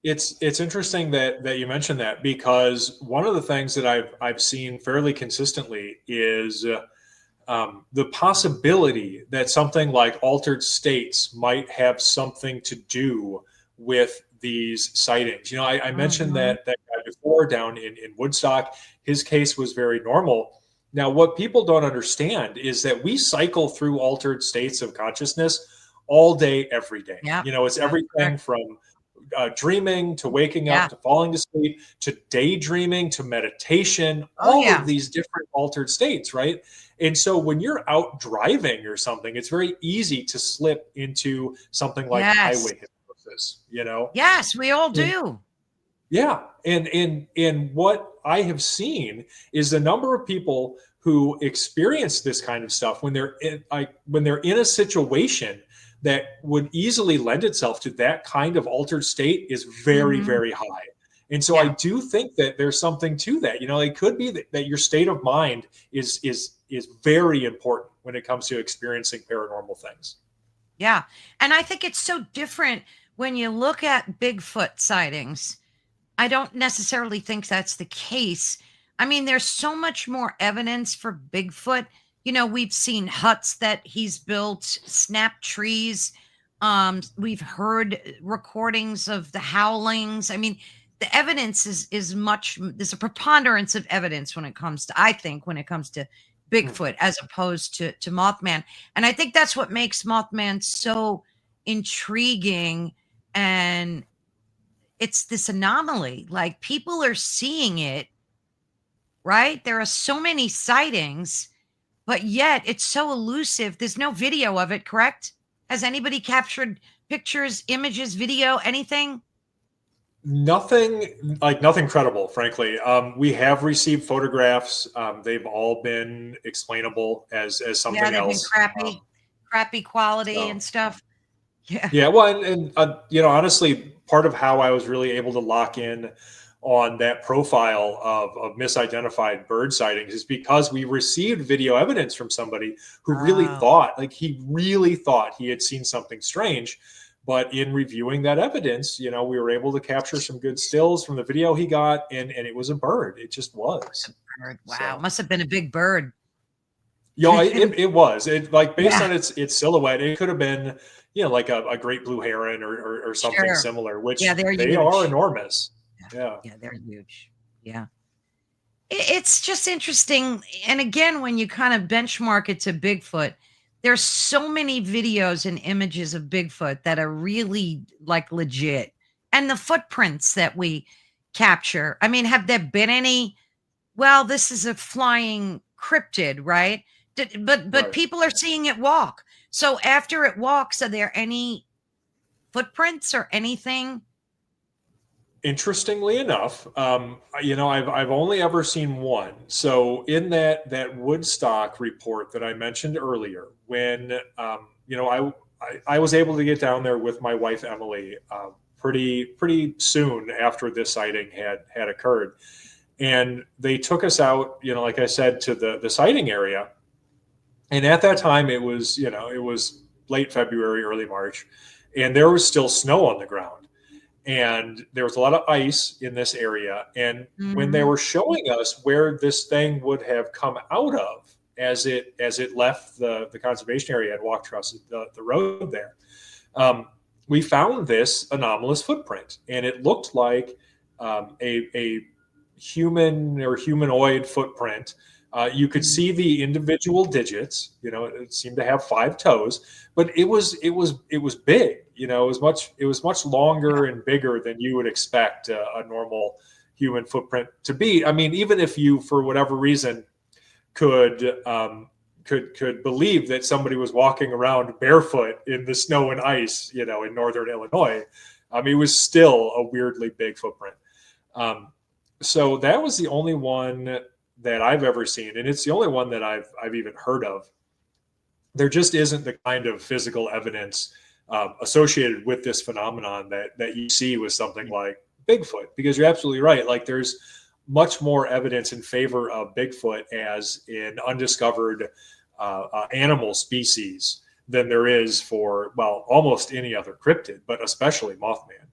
B: it's interesting that you mentioned that, because one of the things that I've seen fairly consistently is the possibility that something like altered states might have something to do with these sightings. I mentioned
A: Mhm.
B: that guy before down in Woodstock. His case was very normal. Now, what people don't understand is that we cycle through altered states of consciousness all day, every day.
A: Yeah,
B: It's
A: that's
B: everything
A: correct.
B: from dreaming to waking
A: Yeah.
B: up to falling asleep to daydreaming to meditation,
A: Oh,
B: all of
A: yeah.
B: these different altered states, right? And so when you're out driving or something, it's very easy to slip into something like
A: Yes.
B: highway hypnosis.
A: Yes, we all
B: And
A: do.
B: yeah, and what I have seen is the number of people who experience this kind of stuff when they're in a situation that would easily lend itself to that kind of altered state is very,
A: Mhm.
B: very high. And so I
A: Yeah.
B: do think that there's something to that. It could be that your state of mind is very important when it comes to experiencing paranormal things.
A: Yeah. And I think it's so different when you look at Bigfoot sightings. I don't necessarily think that's the case. I mean, there's so much more evidence for Bigfoot. We've seen huts that he's built, snap trees. We've heard recordings of the howlings. I mean, the evidence is much. There's a preponderance of evidence when it comes to, I think, when it comes to
B: Hmm.
A: Bigfoot as opposed to Mothman. And I think that's what makes Mothman so intriguing, and it's this anomaly. Like, people are seeing it, right? There are so many sightings, but yet it's so elusive. There's no video of it, correct? Has anybody captured pictures, images, video, anything?
B: Nothing credible, frankly. We have received photographs. They've all been explainable as
A: Yeah,
B: something
A: they've been
B: else.
A: crappy quality
B: So
A: and stuff. Yeah.
B: yeah, well, and honestly, part of how I was really able to lock in on that profile of misidentified bird sightings is because we received video evidence from somebody who really
A: Oh,
B: thought, like he really thought he had seen something strange, But in reviewing that evidence, you know, we were able to capture some good stills from the video he got, and it was a bird. It just was.
A: Bird. Wow,
B: So,
A: must have been a big bird.
B: you know, it was. It, like, based
A: Yeah,
B: on its silhouette, it could have been, you know, like a great blue heron or something
A: sure.
B: similar,
A: Yeah,
B: which
A: they're
B: they are
A: huge.
B: enormous.
A: Yeah,
B: Yeah.
A: yeah, they're huge. Yeah. It's just interesting. And again, when you kind of benchmark it to Bigfoot, there's so many videos and images of Bigfoot that are really like legit. And the footprints that we capture. I mean, have there been any? Well, this is a flying cryptid, right? But
B: Right.
A: people are seeing it walk. So after it walks, are there any footprints or anything?
B: Interestingly enough, you know, I've only ever seen one. So in that Woodstock report that I mentioned earlier, when you know, I was able to get down there with my wife Emily pretty soon after this sighting had occurred, and they took us out, you know, like I said, to the sighting area. And at that time, it was, you know, it was late February, early March, and there was still snow on the ground, and there was a lot of ice in this area. And when they
A: Mhm.
B: were showing us where this thing would have come out of as it left the conservation area and walked across the road there, um, we found this anomalous footprint, and it looked like a human or humanoid footprint. You could
A: Mhm.
B: see the individual digits. You know, it seemed to have 5 toes, but it was big. You know, it was much longer and bigger than you would expect a normal human footprint to be. I mean, even if you, for whatever reason, could could believe that somebody was walking around barefoot in the snow and ice, you know, in northern Illinois, it was still a weirdly big footprint. Um, so that was the only one that I've ever seen, and it's the only one that I've even heard of. There just isn't the kind of physical evidence associated with this phenomenon that you see with something like Bigfoot, because you're absolutely right. Like, there's much more evidence in favor of Bigfoot as an undiscovered animal species than there is for, well, almost any other cryptid, but especially Mothman.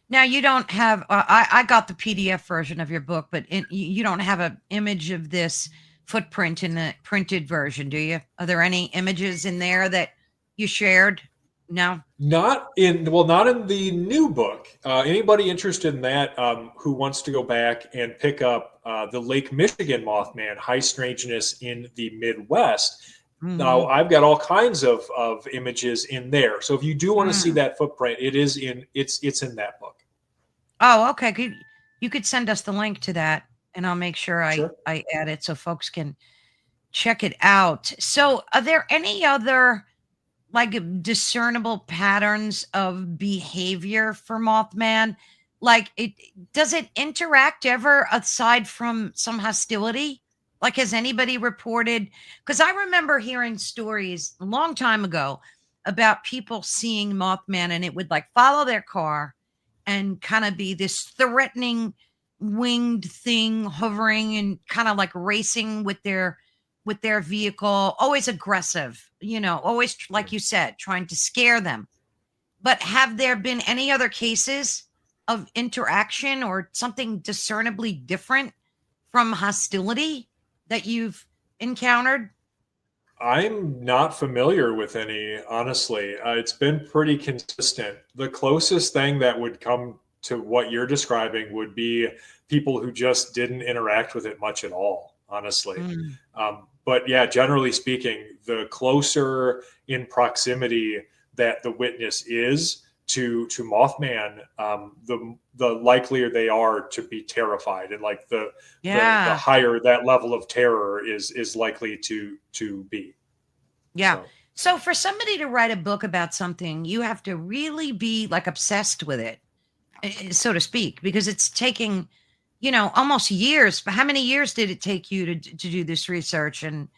A: Now you don't have. I got the PDF version of your book, but you don't have an image of this footprint in the printed version, do you? Are there any images in there that you shared? No.
B: Not in the new book. Anybody interested in that, who wants to go back and pick up the Lake Michigan Mothman, High Strangeness in the Midwest? Now,
A: Hmm.
B: I've got all kinds of images in there. So if you do want to see that footprint, it's in that book.
A: Oh, okay. You could send us the link to that, and I'll make sure I
B: Sure.
A: I add it so folks can check it out. So, are there any other like discernible patterns of behavior for Mothman? Like, it does it interact ever aside from some hostility? Like, has anybody reported? Because I remember hearing stories a long time ago about people seeing Mothman, and it would like follow their car and kind of be this threatening winged thing hovering and kind of like racing with their vehicle, always aggressive, you know, always like you said, trying to scare them. But have there been any other cases of interaction or something discernibly different from hostility that you've encountered?
B: I'm not familiar with any, honestly. It's been pretty consistent. The closest thing that would come to what you're describing would be people who just didn't interact with it much at all, honestly.
A: Mm.
B: But yeah, generally speaking, the closer in proximity that the witness is to Mothman, the likelier they are to be terrified, and like the
A: Yeah.
B: higher that level of terror is likely to be.
A: Yeah.
B: So
A: So for somebody to write a book about something, you have to really be like obsessed with it, so to speak, because it's taking, you know, almost years. But how many years did it take you to do this research? And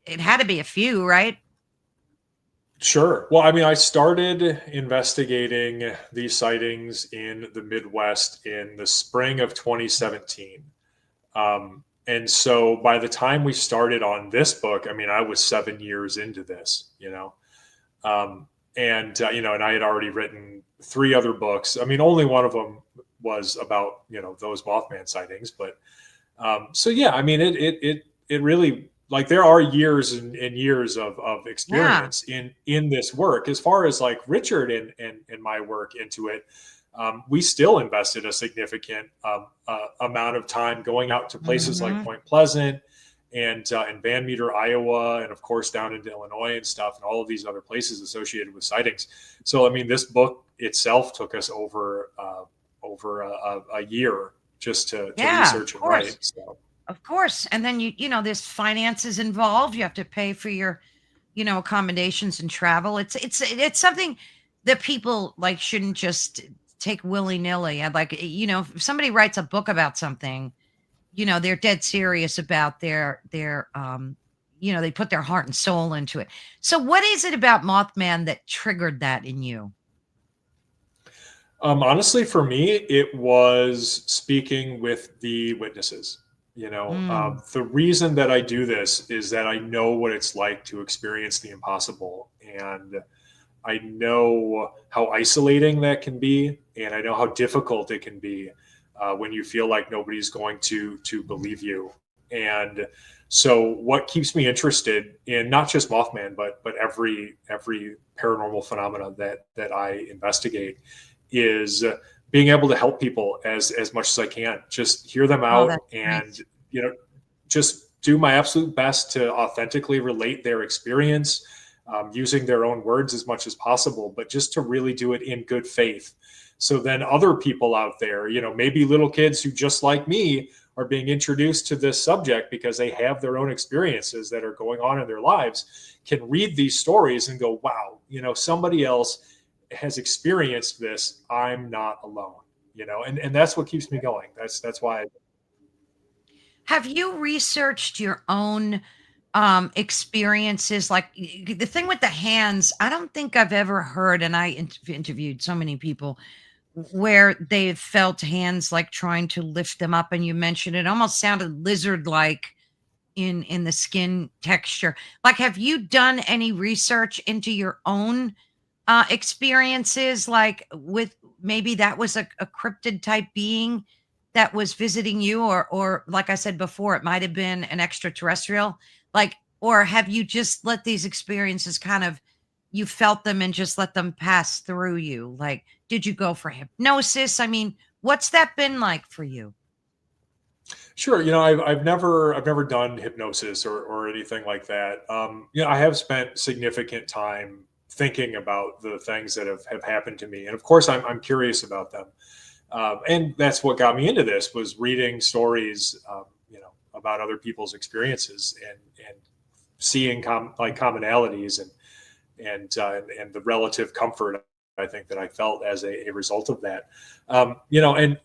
A: it had to be a few, right?
B: sure. Well, I mean, I started investigating these sightings in the Midwest in the spring of 2017. And so by the time we started on this book, I mean, I was 7 years into this, you know. and I had already written 3 other books. I mean, only one of them was about, those Mothman sightings. But so yeah, I mean, it really, like, there are years and years of
A: Yeah.
B: experience in this work. As far as like Richard and my work into it, we still invested a significant amount of time going out to places like
A: Hmm.
B: Point Pleasant and Van Meter, Iowa, and of course down into Illinois and stuff, and all of these other places associated with sightings. So I mean, this book itself took us over a year just to
A: Yeah, of
B: research and
A: course.
B: write. So
A: Of course. And then there's finances involved. You have to pay for your, accommodations and travel. It's something that people like shouldn't just take willy-nilly. I'd like, if somebody writes a book about something, they're dead serious about they put their heart and soul into it. So what is it about Mothman that triggered that in you?
B: honestly, for me, it was speaking with the witnesses.
A: Mm.
B: The reason that I do this is that I know what it's like to experience the impossible, and I know how isolating that can be, and I know how difficult it can be when you feel like nobody's going to believe you. And so, what keeps me interested in not just Mothman, but every paranormal phenomena that I investigate is being able to help people as much as I can. Just hear them
A: Oh,
B: out,
A: that's
B: and
A: nice.
B: just do my absolute best to authentically relate their experience, using their own words as much as possible, but just to really do it in good faith. So then other people out there, maybe little kids who just like me are being introduced to this subject because they have their own experiences that are going on in their lives, can read these stories and go, wow, somebody else has experienced this. I'm not alone, and that's what keeps me going. That's why.
A: Have you researched your own experiences? Like the thing with the hands, I don't think I've ever heard, and I interviewed so many people where they've felt hands like trying to lift them up. And you mentioned it almost sounded lizard like in the skin texture. Like, have you done any research into your own experiences, like with maybe that was a cryptid type being that was visiting you, or like I said before, it might have been an extraterrestrial, like, or have you just let these experiences kind of, you felt them and just let them pass through you? Like, did you go for hypnosis? I mean, what's that been like for you?
B: Sure. I've never done hypnosis or anything like that. I have spent significant time thinking about the things that have happened to me. And of course, I'm curious about them. And that's what got me into this, was reading stories, about other people's experiences, and seeing like commonalities, and the relative comfort I think that I felt as a result of that. And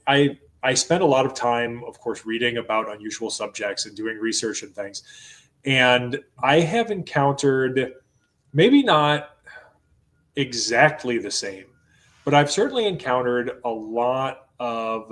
B: I spent a lot of time, of course, reading about unusual subjects and doing research and things. And I have encountered, maybe not exactly the same, but I've certainly encountered a lot of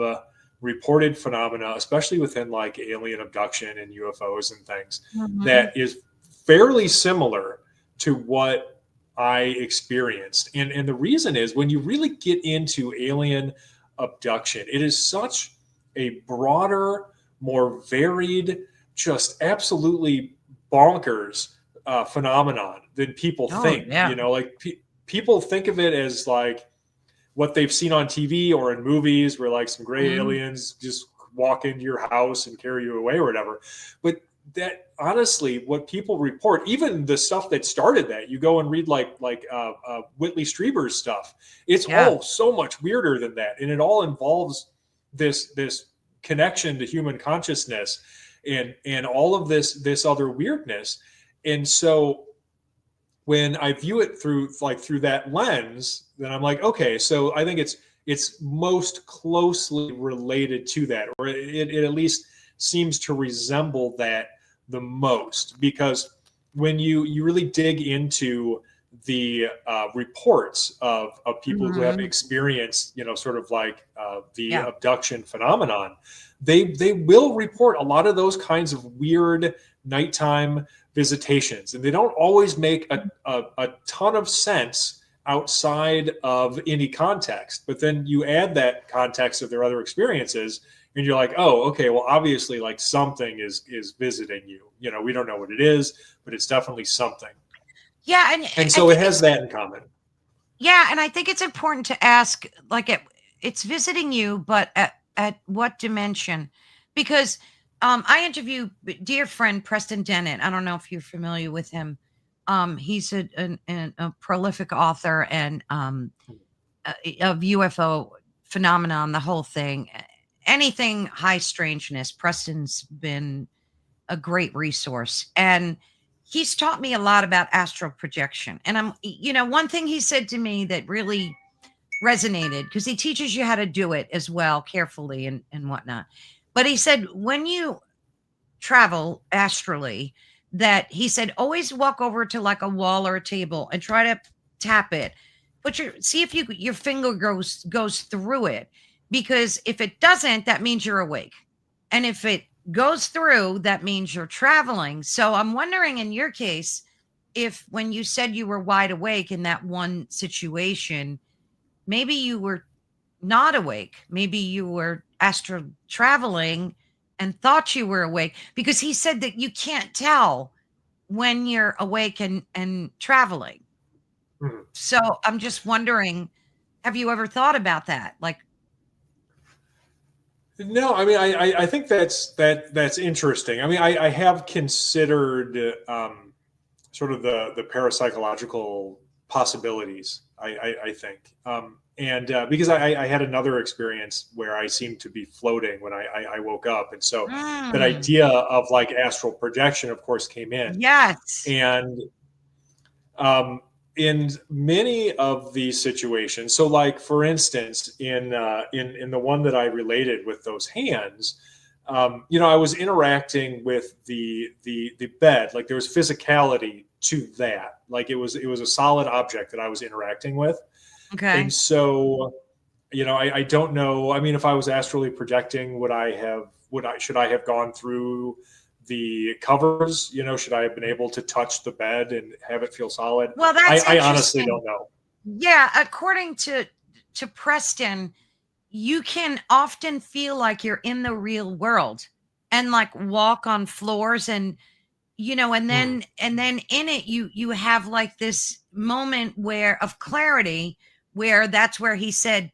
B: reported phenomena, especially within like alien abduction and UFOs and things,
A: Mhm.
B: that is fairly similar to what I experienced. And the reason is, when you really get into alien abduction, it is such a broader, more varied, just absolutely bonkers phenomenon than people
A: Oh,
B: think.
A: yeah.
B: Like people think of it as like what they've seen on TV or in movies, where like some gray
A: Mhm.
B: aliens just walk into your house and carry you away or whatever. But that, honestly, what people report, even the stuff that started that, you go and read like Whitley Strieber's stuff. It's
A: Yeah.
B: all so much weirder than that, and it all involves this connection to human consciousness, and all of this other weirdness. And so when I view it through that lens, then I'm like, okay, so I think it's most closely related to that, or it at least seems to resemble that the most, because when you really dig into the reports of people who have
A: Mhm.
B: experienced, sort of like the
A: Yeah.
B: abduction phenomenon, they will report a lot of those kinds of weird nighttime visitations, and they don't always make a ton of sense outside of any context. But then you add that context of their other experiences, and you're like, oh, okay, well, obviously, like something is visiting you. You know, we don't know what it is, but it's definitely something.
A: Yeah, and
B: And
A: I
B: so it
A: think
B: has
A: it's
B: that in common.
A: yeah, and I think it's important to ask, like, it's visiting you, but at what dimension? Because I interview dear friend Preston Dennett. I don't know if you're familiar with him. He's a prolific author and of UFO phenomenon, the whole thing. Anything high strangeness, Preston's been a great resource. And he's taught me a lot about astral projection. And one thing he said to me that really resonated, because he teaches you how to do it as well, carefully and whatnot. But he said, when you travel astrally, that he said, always walk over to like a wall or a table and try to tap it. See if your finger goes through it. Because if it doesn't, that means you're awake. And if it goes through, that means you're traveling. So I'm wondering in your case, if when you said you were wide awake in that one situation, maybe you were not awake. Maybe you were astral traveling and thought you were awake, because he said that you can't tell when you're awake and traveling.
B: Mhm.
A: So I'm just wondering, have you ever thought about that? Like,
B: No, I mean, I think that's interesting. I mean, I have considered sort of the parapsychological possibilities. I think, and because I had another experience where I seemed to be floating when I woke up, and so that
A: mm,
B: idea of like astral projection, of course, came in,
A: yes.
B: and um, in many of these situations, so like for instance, in the one that I related with those hands, I was interacting with the bed. Like there was physicality to that. Like it was a solid object that I was interacting with, and
A: Okay.
B: so I don't know. I mean, if I was astrally projecting, should I have gone through the covers? Should I have been able to touch the bed and have it feel solid?
A: Well,
B: I,
A: that's
B: I honestly
A: interesting.
B: don't know.
A: Yeah, according to Preston, you can often feel like you're in the real world and like walk on floors, and and
B: Hmm.
A: then in it you have like this moment where of clarity, where that's where he said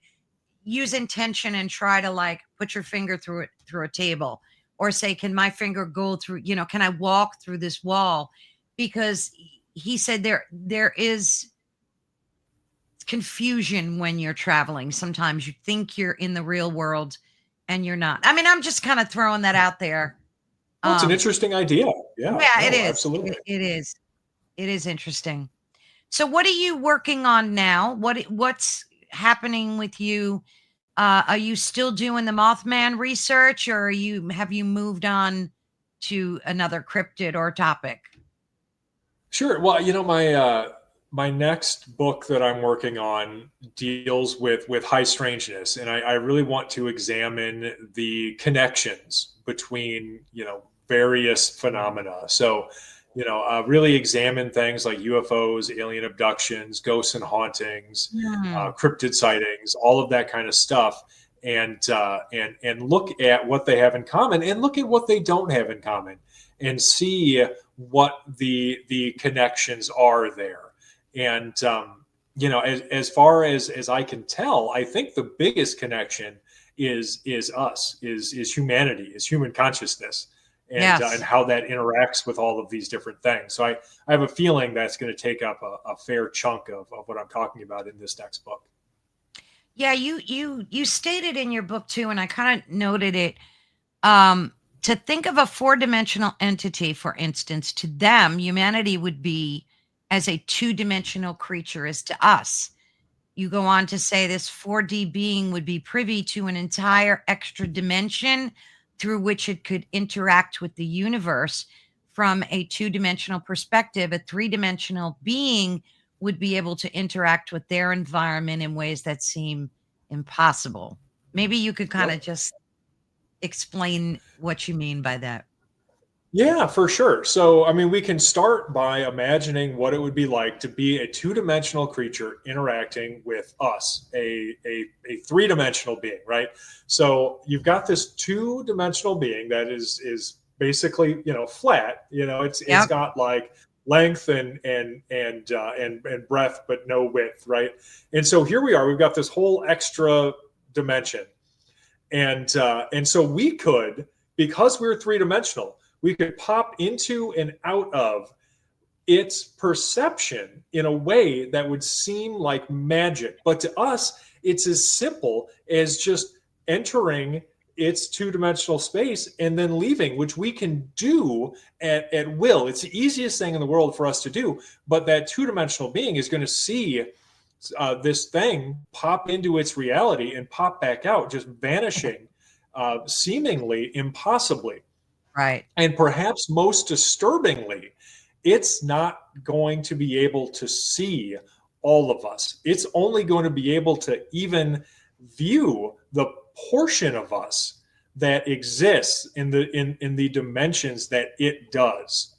A: use intention and try to like put your finger through a table, or say, can my finger go through, can I walk through this wall? Because he said there is confusion when you're traveling. Sometimes you think you're in the real world and you're not. I mean, I'm just kind of throwing that out there.
B: Well, it's an
A: um
B: interesting idea. Yeah.
A: yeah, it
B: No,
A: is.
B: absolutely.
A: It is interesting. So what are you working on now? What's happening with you? Are you still doing the Mothman research, or have you moved on to another cryptid or topic?
B: Sure. Well, my next book that I'm working on deals with high strangeness, and I really want to examine the connections between various phenomena. So, really examine things like UFOs, alien abductions, ghosts and hauntings,
A: Hmm.
B: cryptid sightings, all of that kind of stuff, and look at what they have in common, and look at what they don't have in common, and see what the connections are there. And as far as I can tell, I think the biggest connection is us, is humanity, is human consciousness, and
A: Yes.
B: how that interacts with all of these different things. So I have a feeling that's going to take up a fair chunk of what I'm talking about in this next book.
A: Yeah, you stated in your book too, and I kind of noted it. Um, to think of a four-dimensional entity, for instance, to them, humanity would be as a two-dimensional creature is to us. You go on to say this 4D being would be privy to an entire extra dimension through which it could interact with the universe from a two-dimensional perspective. A three-dimensional being would be able to interact with their environment in ways that seem impossible. Maybe you could kind of
B: Yep.
A: just explain what you mean by that.
B: Yeah, for sure. So, I mean, we can start by imagining what it would be like to be a two-dimensional creature interacting with us, a three-dimensional being, right? So you've got this two-dimensional being that is basically, flat. It's
A: Yep.
B: got like length and breadth, but no width, right? And so here we are. We've got this whole extra dimension, and so we could, because we're three-dimensional, we could pop into and out of its perception in a way that would seem like magic. But to us, it's as simple as just entering its two-dimensional space and then leaving, which we can do at will. It's the easiest thing in the world for us to do. But that two-dimensional being is going to see this thing pop into its reality and pop back out, just vanishing seemingly impossibly.
A: Right.
B: And perhaps most disturbingly, it's not going to be able to see all of us. It's only going to be able to even view the portion of us that exists in the dimensions that it does,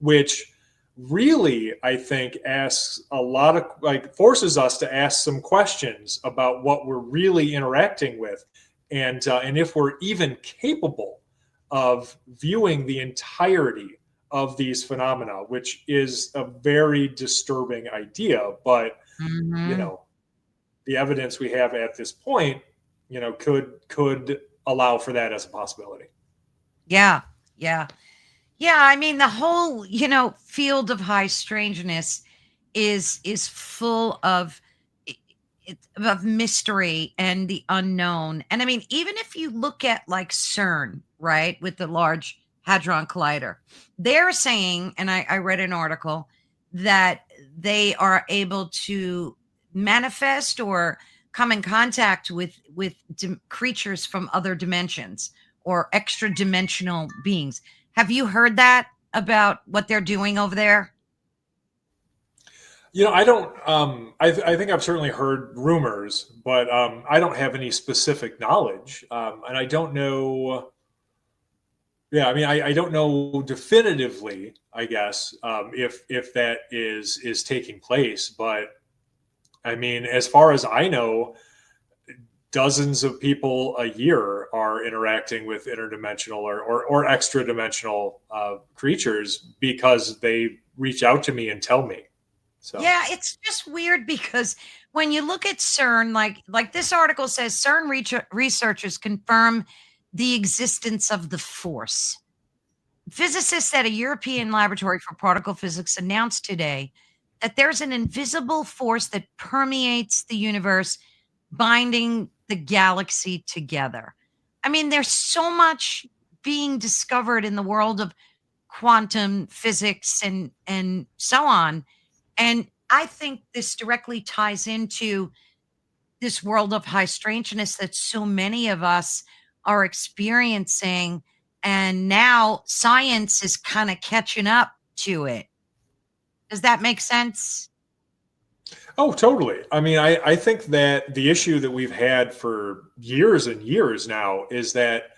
B: which really, I think, asks a lot of, like, forces us to ask some questions about what we're really interacting with, and if we're even capable of viewing the entirety of these phenomena, which is a very disturbing idea. But you
A: Hmm.
B: know, the evidence we have at this point, could allow for that as a possibility.
A: Yeah. Yeah. Yeah, I mean the whole, field of high strangeness is full of of mystery and the unknown. And I mean, even if you look at like CERN, right, with the Large Hadron Collider, they're saying, and I read an article that they are able to manifest or come in contact with creatures from other dimensions or extra dimensional beings. Have you heard that about what they're doing over there?
B: I don't. I think I've certainly heard rumors, but I don't have any specific knowledge, and I don't know. Yeah, I mean, I don't know definitively, I guess, if that is taking place. But I mean, as far as I know, dozens of people a year are interacting with interdimensional or extra dimensional creatures because they reach out to me and tell me. So,
A: Yeah, it's just weird because when you look at CERN, like this article says, CERN researchers confirm the existence of the force. Physicists at a European laboratory for particle physics announced today that there's an invisible force that permeates the universe, binding the galaxy together. I mean, there's so much being discovered in the world of quantum physics and so on. And I think this directly ties into this world of high strangeness that so many of us are experiencing. And now science is kind of catching up to it. Does that make sense?
B: oh, totally. I mean, I think that the issue that we've had for years and years now is that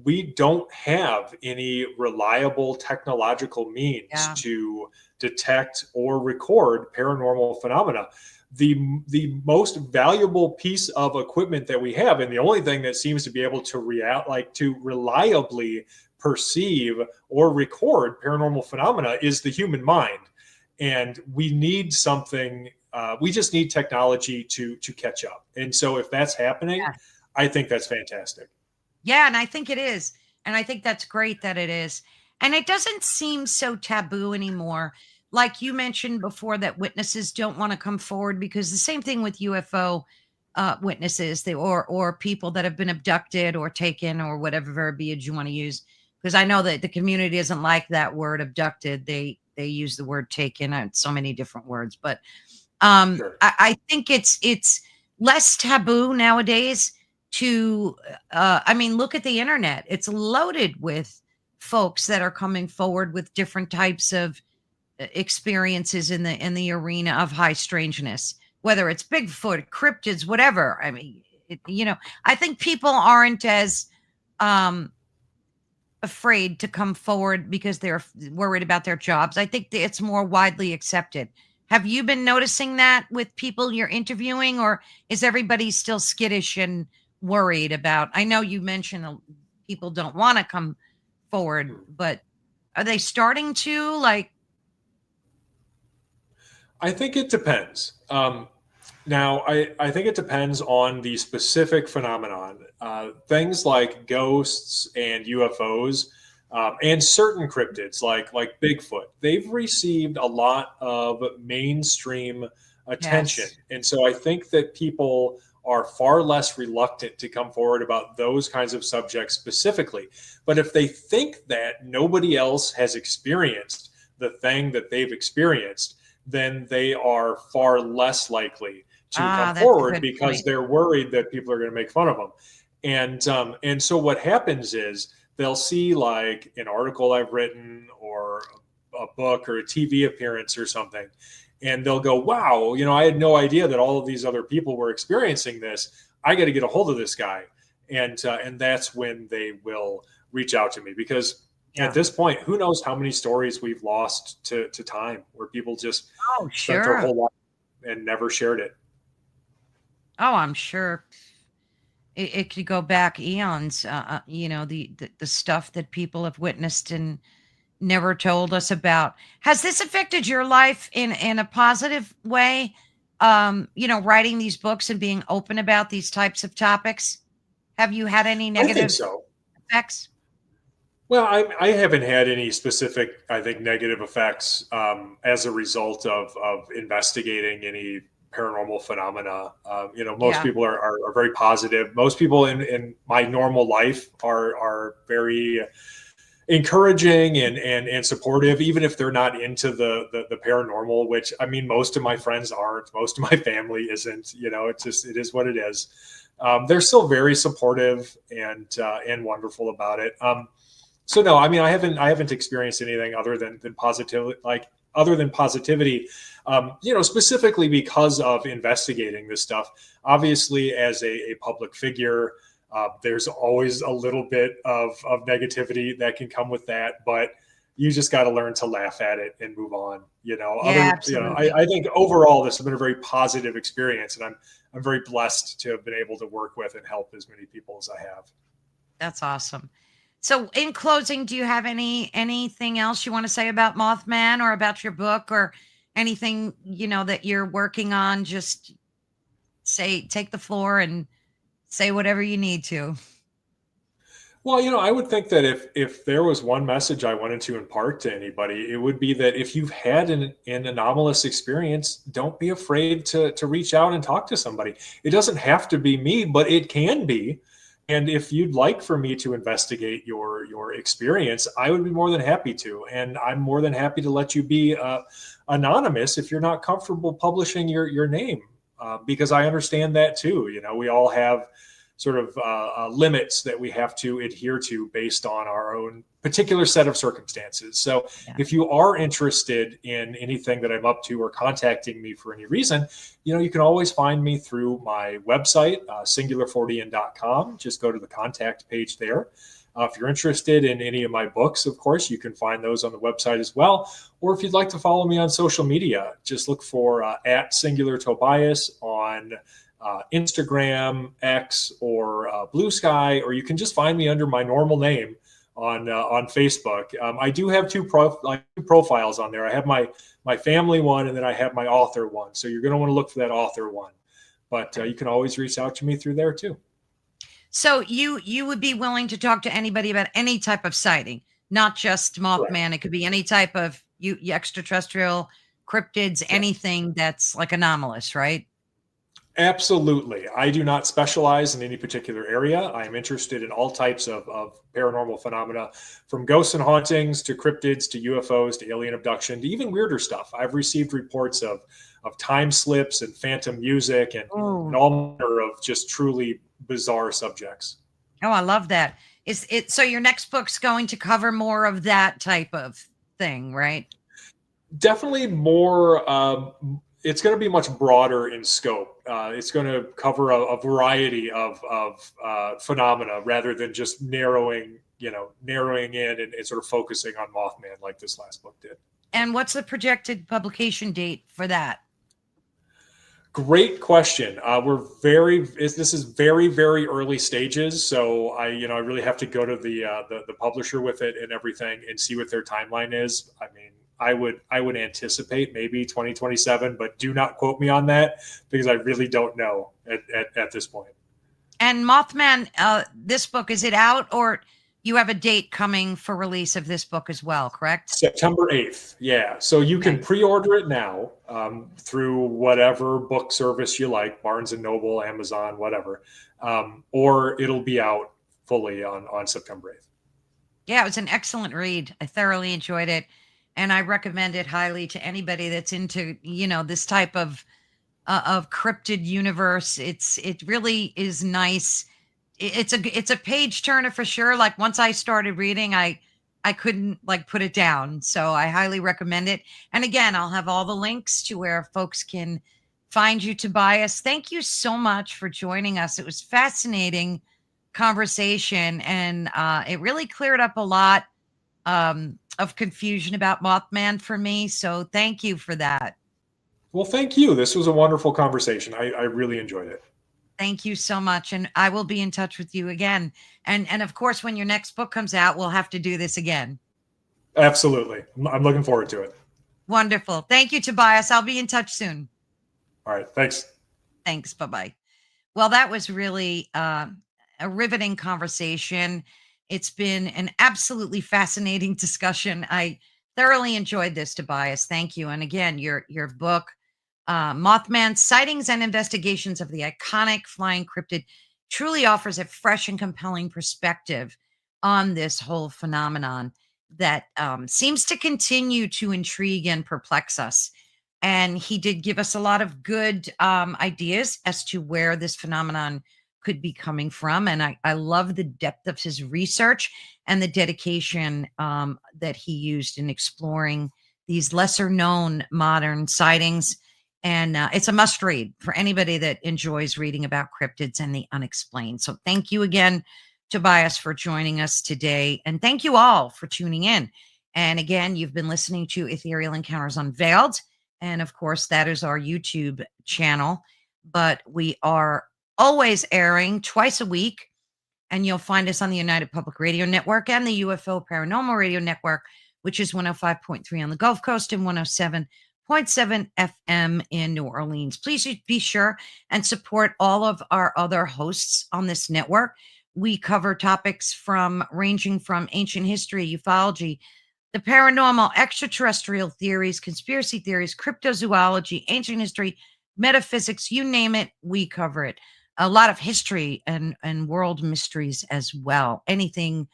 B: we don't have any reliable technological means
A: Yeah.
B: to detect or record paranormal phenomena. The most valuable piece of equipment that we have, and the only thing that seems to be able to to reliably perceive or record paranormal phenomena, is the human mind. And we need something. We just need technology to catch up. And so, if that's happening, I think that's fantastic.
A: Yeah, and I think it is. And I think that's great that it is. And it doesn't seem so taboo anymore. Like you mentioned before, that witnesses don't want to come forward because the same thing with UFO witnesses, or people that have been abducted or taken or whatever verbiage you want to use. Because I know that the community doesn't like that word abducted. They use the word taken and so many different words. But
B: Sure.
A: I think it's less taboo nowadays to I mean, look at the internet. It's loaded with folks that are coming forward with different types of experiences in the arena of high strangeness, whether it's Bigfoot, cryptids, whatever. I mean, I think people aren't as um afraid to come forward because they're worried about their jobs. I think that it's more widely accepted. Have you been noticing that with people you're interviewing, or is everybody still skittish and worried about? I know you mentioned people don't want to come forward, but are they starting to like?
B: I think it depends. Now, I think it depends on the specific phenomenon. Things like ghosts and UFOs, and certain cryptids like Bigfoot, they've received a lot of mainstream attention,
A: Yes.
B: and so I think that people are far less reluctant to come forward about those kinds of subjects specifically. But if they think that nobody else has experienced the thing that they've experienced, then they are far less likely to come
A: Ah, that's a
B: forward
A: good
B: because
A: point.
B: they're worried that people are going to make fun of them. And so what happens is they'll see like an article I've written or a book or a TV appearance or something, and they'll go, "Wow, I had no idea that all of these other people were experiencing this. I got to get a hold of this guy," and that's when they will reach out to me because at
A: Yeah.
B: this point, who knows how many stories we've lost to time where people just
A: Oh,
B: spent their
A: sure.
B: whole life and never shared it.
A: Oh, I'm sure it could go back eons. The stuff that people have witnessed and never told us about. Has this affected your life in a positive way? Writing these books and being open about these types of topics. Have you had any
B: I think
A: negative
B: so.
A: effects?
B: Well, I haven't had any specific, I think, negative effects as a result of investigating any paranormal phenomena. Most
A: Yeah.
B: people are very positive. Most people in my normal life are very encouraging and supportive, even if they're not into the paranormal. Which I mean, most of my friends aren't. Most of my family isn't. It is what it is. They're still very supportive and wonderful about it. So no, I mean, I haven't experienced anything other than positivity, other than positivity, specifically because of investigating this stuff. Obviously, as a public figure, there's always a little bit of negativity that can come with that, but you just got to learn to laugh at it and move on.
A: Yeah, absolutely.
B: I think overall this has been a very positive experience, and I'm very blessed to have been able to work with and help as many people as I have.
A: That's awesome. So in closing, do you have anything else you want to say about Mothman or about your book or anything, that you're working on? Just take the floor and say whatever you need to.
B: Well, I would think that if there was one message I wanted to impart to anybody, it would be that if you've had an anomalous experience, don't be afraid to reach out and talk to somebody. It doesn't have to be me, but it can be. And if you'd like for me to investigate your experience, I would be more than happy to. And I'm more than happy to let you be anonymous if you're not comfortable publishing your name, because I understand that too. We all have sort of limits that we have to adhere to based on our own particular set of circumstances. So
A: Yeah.
B: if you are interested in anything that I'm up to or contacting me for any reason, you can always find me through my website, singularfortean.com. Just go to the contact page there. If you're interested in any of my books, of course, you can find those on the website as well. Or if you'd like to follow me on social media, just look for at Singular Tobias on Instagram, X, or Blue Sky, or you can just find me under my normal name on Facebook. I do have two profiles on there. I have my family one, and then I have my author one. So you're going to want to look for that author one. But you can always reach out to me through there too.
A: So you would be willing to talk to anybody about any type of sighting, not just
B: Correct.
A: Mothman. It could be any type of extraterrestrial cryptids,
B: Yeah.
A: anything that's like anomalous, right?
B: Absolutely. I do not specialize in any particular area. I am interested in all types of paranormal phenomena, from ghosts and hauntings to cryptids to UFOs to alien abduction to even weirder stuff. I've received reports of time slips and phantom music and
A: Oh,
B: all manner of just truly bizarre subjects.
A: oh, I love that. Is it so your next book's going to cover more of that type of thing, right?
B: Definitely more it's going to be much broader in scope. It's going to cover a variety of phenomena rather than just narrowing in and sort of focusing on Mothman like this last book did.
A: And what's the projected publication date for that?
B: Great question. This is very, very early stages. So I really have to go to the publisher with it and everything and see what their timeline is. I mean, I would anticipate maybe 2027, but do not quote me on that because I really don't know at this point.
A: And Mothman, this book, is it out, or you have a date coming for release of this book as well, correct?
B: September 8th. Yeah. So you can pre-order it now through whatever book service you like, Barnes & Noble, Amazon, whatever. Or it'll be out fully on September 8th.
A: Yeah, it was an excellent read. I thoroughly enjoyed it. And I recommend it highly to anybody that's into, this type of cryptid universe. It really is nice. It's a page turner for sure. Like once I started reading, I couldn't put it down. So I highly recommend it. And again, I'll have all the links to where folks can find you, Tobias. Thank you so much for joining us. It was fascinating conversation, and it really cleared up a lot of confusion about Mothman for me. So thank you for that.
B: Well, thank you. This was a wonderful conversation. I really enjoyed it.
A: Thank you so much. And I will be in touch with you again. And of course, when your next book comes out, we'll have to do this again.
B: Absolutely. I'm looking forward to it.
A: Wonderful. Thank you, Tobias. I'll be in touch soon.
B: All right. Thanks.
A: Thanks. Bye-bye. Well, that was really a riveting conversation. It's been an absolutely fascinating discussion. I thoroughly enjoyed this, Tobias. Thank you. And again, your book, Mothman, Sightings and Investigations of the Iconic Flying Cryptid, truly offers a fresh and compelling perspective on this whole phenomenon that seems to continue to intrigue and perplex us. And he did give us a lot of good ideas as to where this phenomenon could be coming from. And I love the depth of his research and the dedication that he used in exploring these lesser known modern sightings. And it's a must read for anybody that enjoys reading about cryptids and the unexplained. So thank you again, Tobias, for joining us today. And thank you all for tuning in. And again, you've been listening to Ethereal Encounters Unveiled. And of course, that is our YouTube channel. But we are always airing twice a week. And you'll find us on the United Public Radio Network and the UFO Paranormal Radio Network, which is 105.3 on the Gulf Coast and 107.7 FM in New Orleans. Please be sure and support all of our other hosts on this network. We cover topics ranging from ancient history, ufology, the paranormal, extraterrestrial theories, conspiracy theories, cryptozoology, ancient history, metaphysics, you name it, we cover it. A lot of history and world mysteries as well. Anything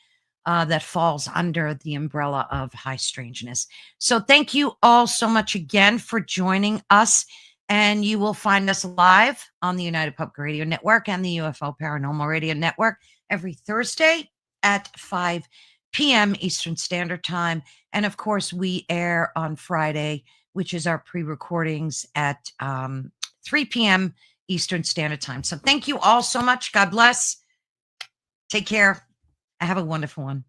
A: that falls under the umbrella of high strangeness. So thank you all so much again for joining us. And you will find us live on the United Public Radio Network and the UFO Paranormal Radio Network every Thursday at 5 p.m. Eastern Standard Time. And of course, we air on Friday, which is our pre-recordings at 3 p.m. Eastern Standard Time. So thank you all so much. God bless. Take care. Have a wonderful one.